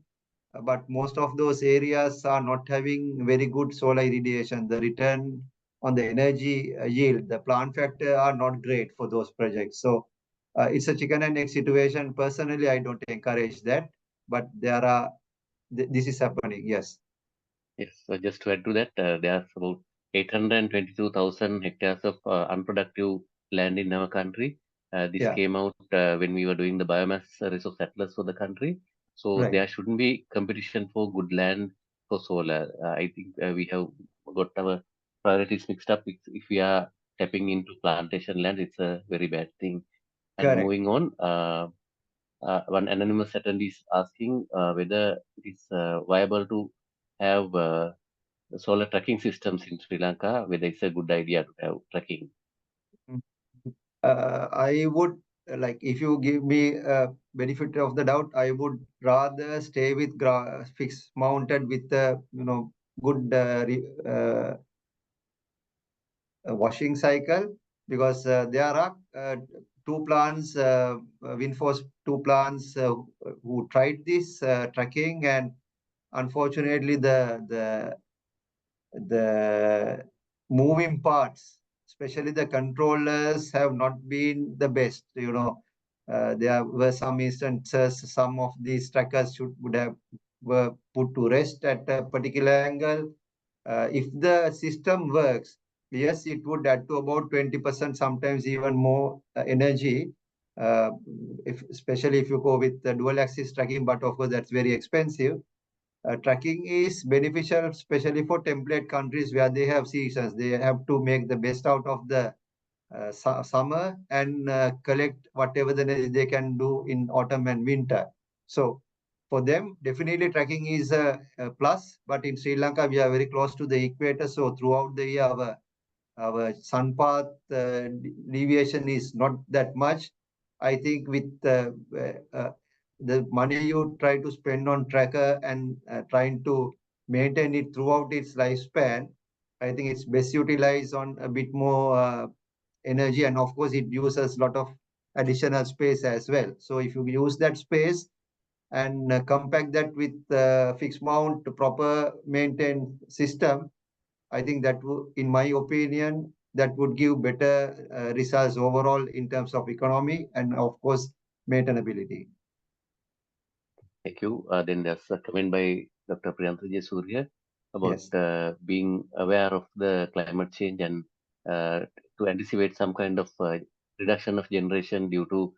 but most of those areas are not having very good solar irradiation. The return on the energy yield, the plant factor are not great for those projects. So it's a chicken and egg situation. Personally, I don't encourage that, but this is happening. Yes. Yes, so just to add to that, there are about 822,000 hectares of unproductive land in our country. This Yeah. came out when we were doing the biomass resource atlas for the country. So Right. there shouldn't be competition for good land for solar. I think we have got our priorities mixed up. If we are tapping into plantation land, it's a very bad thing. And Correct. moving on, one anonymous attendee is asking whether it is viable to have solar tracking systems in Sri Lanka, whether it's a good idea to have tracking. I would like, if you give me a benefit of the doubt, I would rather stay with fixed mounted with a good washing cycle because there are two plants, Windforce two plants who tried this tracking, and unfortunately the moving parts, especially the controllers, have not been the best. There were some instances some of these trackers would have were put to rest at a particular angle. If the system works, yes, it would add to about 20%, sometimes even more energy, especially if you go with the dual axis tracking, but of course that's very expensive. Tracking is beneficial, especially for template countries where they have seasons. They have to make the best out of the summer and collect whatever they can do in autumn and winter. So for them, definitely tracking is a plus. But in Sri Lanka, we are very close to the equator. So throughout the year, our sun path deviation is not that much. I think with the money you try to spend on tracker and trying to maintain it throughout its lifespan, I think it's best utilized on a bit more energy, and of course it uses a lot of additional space as well. So if you use that space and compact that with fixed mount proper maintained system, I think that in my opinion, that would give better results overall in terms of economy and of course maintainability. Thank you. Then there's a comment by Dr. Priyanka Surya about Yes. being aware of the climate change and to anticipate some kind of reduction of generation due to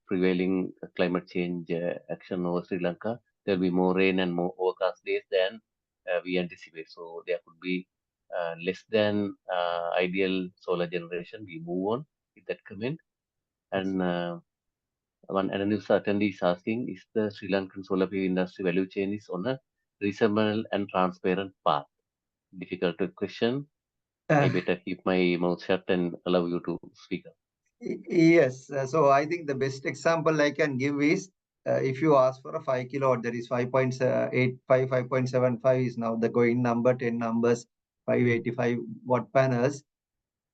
prevailing climate change action over Sri Lanka. There'll be more rain and more overcast days than we anticipate. So there could be less than ideal solar generation. We move on with that comment. And one anonymous attendee is asking, is the Sri Lankan solar PV industry value chain is on a reasonable and transparent path? Difficult question. I better keep my mouth shut and allow you to speak up. Yes. So I think the best example I can give is if you ask for a 5 kilowatt, that is 5.85, 5.75 is now the going number, 10 numbers, 585 watt panels.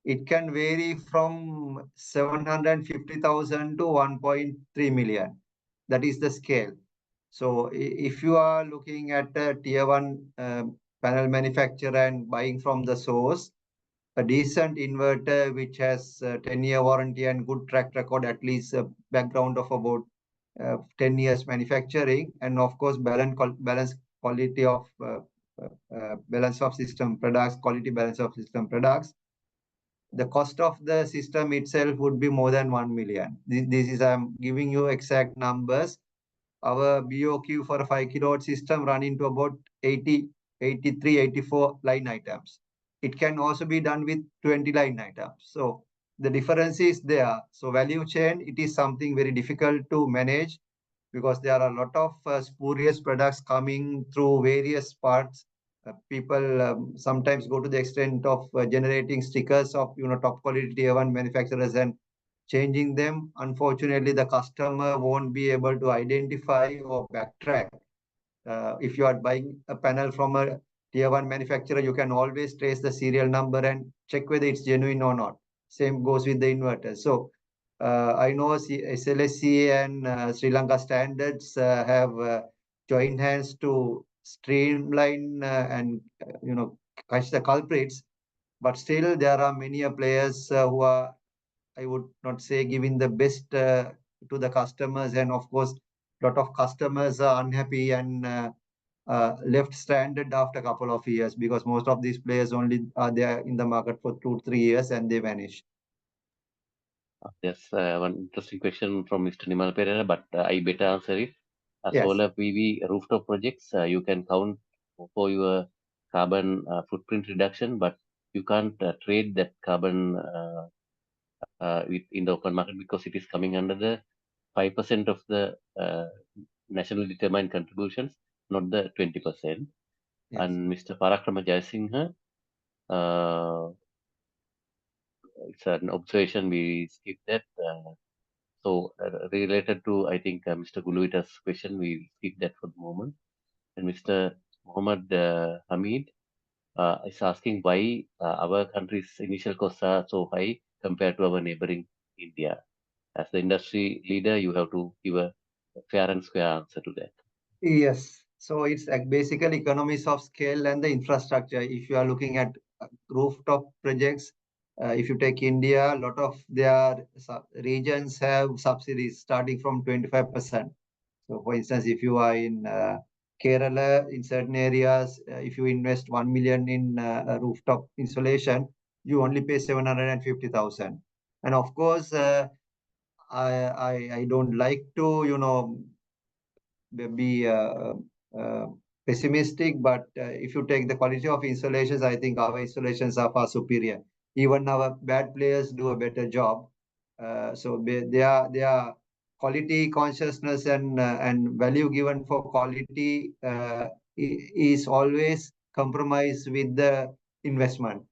It can vary from 750,000 to 1.3 million. That is the scale. So if you are looking at a tier one panel manufacturer and buying from the source, a decent inverter which has 10-year warranty and good track record, at least a background of about 10 years manufacturing, and of course balance quality of balance of system products, quality balance of system products, the cost of the system itself would be more than 1 million. This is, I'm giving you exact numbers. Our BOQ for a 5 kilowatt system run into about 80, 83, 84 line items. It can also be done with 20 line items. So the difference is there. So value chain, it is something very difficult to manage because there are a lot of spurious products coming through various parts. People sometimes go to the extent of generating stickers of top quality tier one manufacturers and changing them. Unfortunately, the customer won't be able to identify or backtrack. If you are buying a panel from a tier one manufacturer, you can always trace the serial number and check whether it's genuine or not. Same goes with the inverter. So I know SLSC and Sri Lanka standards have joined hands to streamline and catch the culprits. But still, there are many players who are, I would not say, giving the best to the customers, and of course, a lot of customers are unhappy and left stranded after a couple of years because most of these players only are there in the market for 2-3 years and they vanish. Yes, one interesting question from Mr. Nimal Pereira, but I better answer it. Yes. Solar PV rooftop projects, you can count for your carbon footprint reduction, but you can't trade that carbon in the open market because it is coming under the 5% of the nationally determined contributions, not the 20%. Yes. And Mr. Parakrama Jayasinghe, it's an observation, we skip that. So related to, I think, Mr. Guluita's question, we skip that for the moment. And Mr. Muhammad Hamid, is asking why our country's initial costs are so high compared to our neighboring India. As the industry leader, you have to give a fair and square answer to that. Yes. So it's like basically economies of scale and the infrastructure. If you are looking at rooftop projects, if you take India, a lot of their regions have subsidies starting from 25%. So for instance, if you are in Kerala, in certain areas, if you invest 1 million in a rooftop insulation, you only pay 750,000. And of course, I don't like to, be pessimistic, but if you take the quality of installations, I think our installations are far superior. Even our bad players do a better job. So their quality consciousness and value given for quality is always compromised with the investment.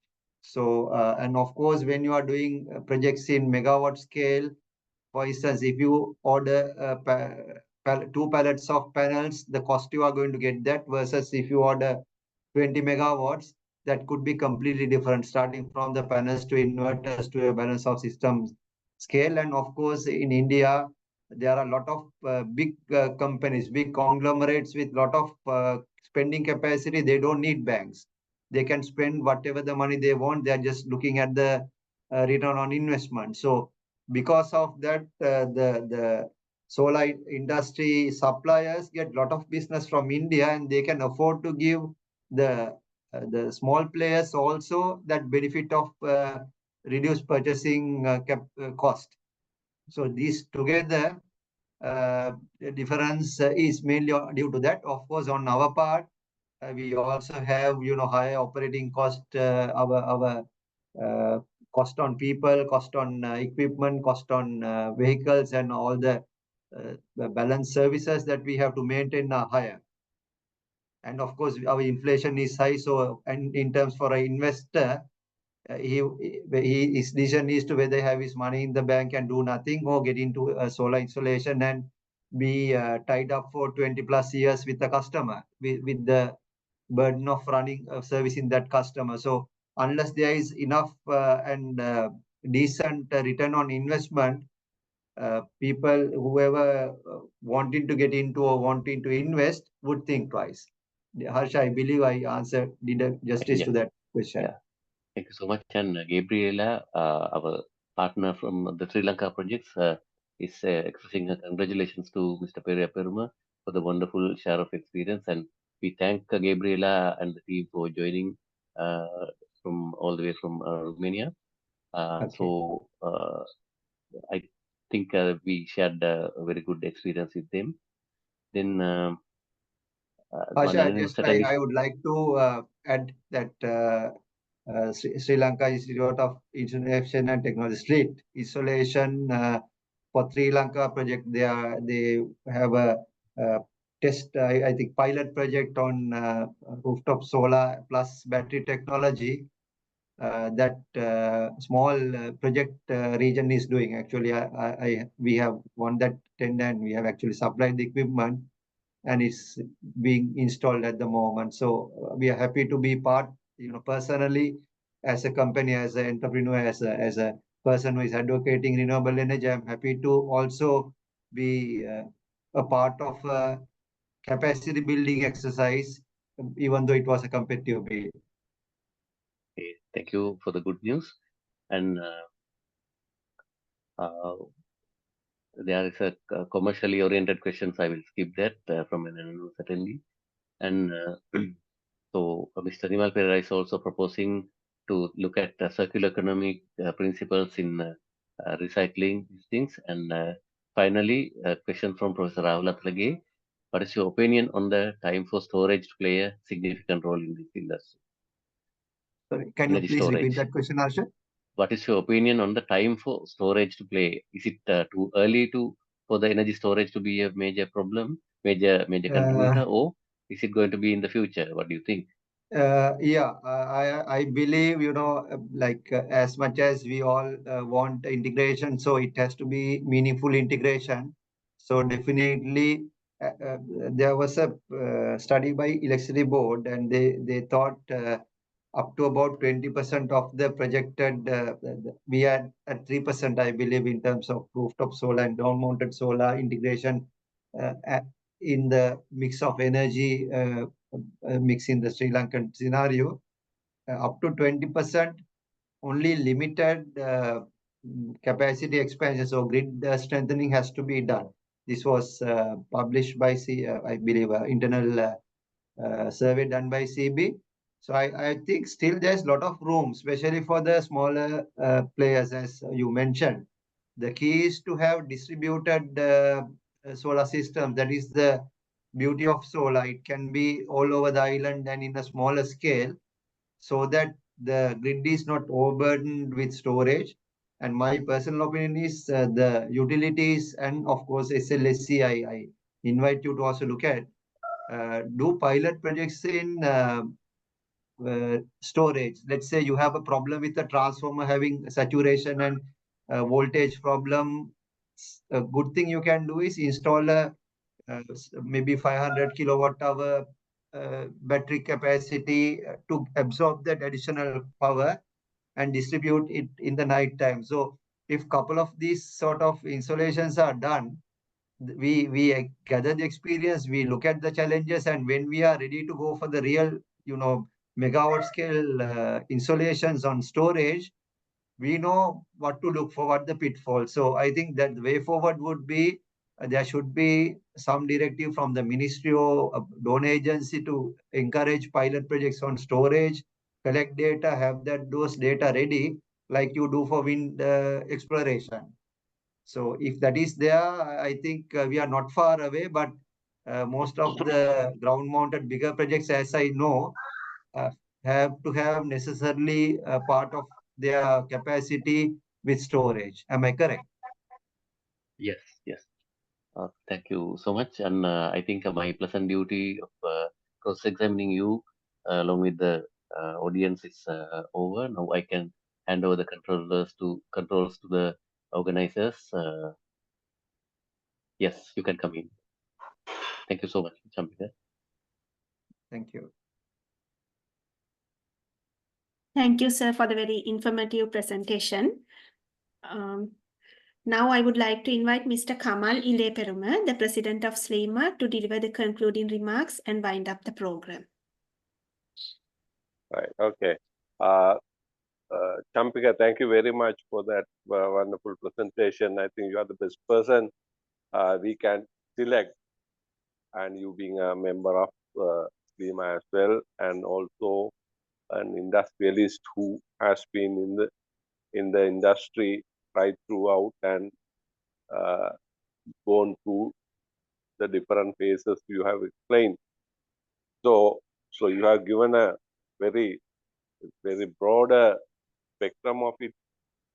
So and of course, when you are doing projects in megawatt scale, for instance, if you order 2 pallets of panels, the cost you are going to get that, versus if you order 20 megawatts, that could be completely different, starting from the panels to inverters to a balance of systems scale. And of course, in India, there are a lot of big companies, big conglomerates with a lot of spending capacity. They don't need banks. They can spend whatever the money they want. They are just looking at the return on investment. So because of that, the solar industry suppliers get a lot of business from India, and they can afford to give the small players also that benefit of reduced purchasing cost. So these together, the difference is mainly due to that. Of course, on our part, we also have higher operating cost, our cost on people, cost on equipment, cost on vehicles, and all the balance services that we have to maintain are higher. And of course, our inflation is high. So, and in terms for an investor, his decision is to whether have his money in the bank and do nothing, or get into solar installation and be tied up for 20 plus years with the customer, with the burden of running servicing that customer. So unless there is enough and decent return on investment, people, whoever wanting to get into or wanting to invest, would think twice. Harsha, I believe I did justice to that question. Yeah. Thank you so much. And Gabriela, our partner from the Sri Lanka projects, is expressing her congratulations to Mr. Peria Peruma for the wonderful share of experience. And we thank Gabriela and the team for joining from all the way from Romania. Okay. So I think we shared a very good experience with them. Then Harsha, I would like to add that Sri Lanka Institute of Innovation and Technology, SLEET, installation for Sri Lanka project. They have a test, I think, pilot project on rooftop solar plus battery technology. That small project region is doing. Actually, we have won that tender, and we have actually supplied the equipment, and it's being installed at the moment. So we are happy to be part, personally, as a company, as an entrepreneur, as a person who is advocating renewable energy. I'm happy to also be a part of a capacity building exercise, even though it was a competitive bid. Okay, thank you for the good news. And there is a commercially oriented questions. I will skip that from an anonymous attendee. And so Mr. Nimal Pereira is also proposing to look at circular economic principles in recycling these things. And finally, a question from Professor Rahul Atlage. What is your opinion on the time for storage to play a significant role in this industry? Sorry, can you please repeat that question, Harsha? What is your opinion on the time for storage to play? Is it too early for the energy storage to be a major problem, major contributor, or is it going to be in the future? What do you think? Yeah, I believe, as much as we all want integration, so it has to be meaningful integration. So definitely, there was a study by Electricity Board, and they thought up to about 20% of the projected, we are at 3%, I believe, in terms of rooftop solar and down-mounted solar integration in the mix of energy mix in the Sri Lankan scenario. Up to 20%, only limited capacity expansion, so grid strengthening has to be done. This was published by, I believe, internal survey done by CB. So I think still there's a lot of room, especially for the smaller players, as you mentioned. The key is to have distributed solar systems. That is the beauty of solar. It can be all over the island and in a smaller scale, so that the grid is not overburdened with storage. And my personal opinion is the utilities and of course SLSC, I invite you to also look at, do pilot projects in storage. Let's say you have a problem with the transformer having saturation and voltage problem. A good thing you can do is install a maybe 500 kilowatt hour battery capacity to absorb that additional power and distribute it in the night time. So if couple of these sort of installations are done, we gather the experience, we look at the challenges, and when we are ready to go for the real, megawatt scale installations on storage, we know what to look for, what the pitfalls. So I think that the way forward would be there should be some directive from the ministry or donor agency to encourage pilot projects on storage, collect data, have those data ready, like you do for wind exploration. So if that is there, I think we are not far away, but most of the ground-mounted bigger projects, as I know, have to have necessarily a part of their capacity with storage. Am I correct? Yes, yes. Thank you so much. And I think my pleasant duty of cross-examining you along with the audience is over. Now I can hand over the controls to the organizers. Yes, you can come in. Thank you so much, Champika. Thank you. Thank you, sir, for the very informative presentation. Now I would like to invite Mr. Kamal Ileperuma, the president of SLEMA, to deliver the concluding remarks and wind up the program. Right. Okay. Champika, thank you very much for that wonderful presentation. I think you are the best person we can select, and you being a member of SLEMA as well, and also an industrialist who has been in the industry right throughout and gone through the different phases you have explained. So you have given a very broader spectrum of it,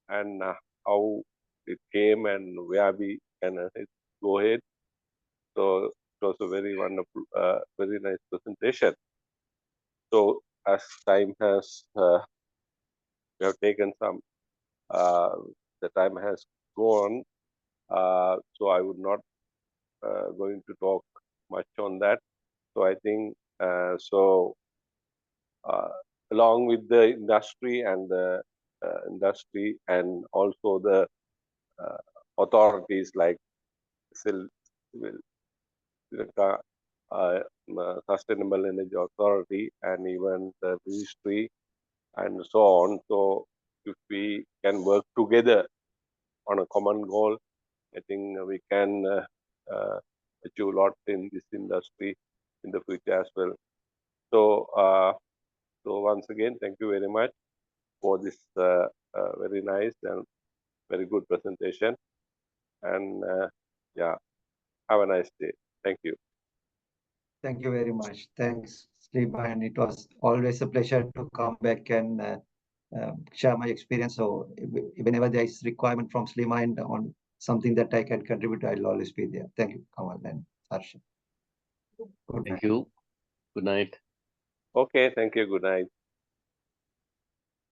and how it came and where we can go ahead. So it was a very wonderful, very nice presentation. So as time has, we have taken some, the time has gone. So I would not going to talk much on that. So I think along with the industry and the and also the authorities like Sustainable Energy Authority and even the ministry and so on. So if we can work together on a common goal, I think we can achieve a lot in this industry in the future as well. So, so once again, thank you very much for this very nice and very good presentation. And yeah, have a nice day. Thank you. Thank you very much. Thanks, SLEMA, and it was always a pleasure to come back and share my experience. So whenever there is requirement from SLEMA and on something that I can contribute, I'll always be there. Thank you, Kamal and Harsha. Thank you. Good night. Okay, thank you. Good night.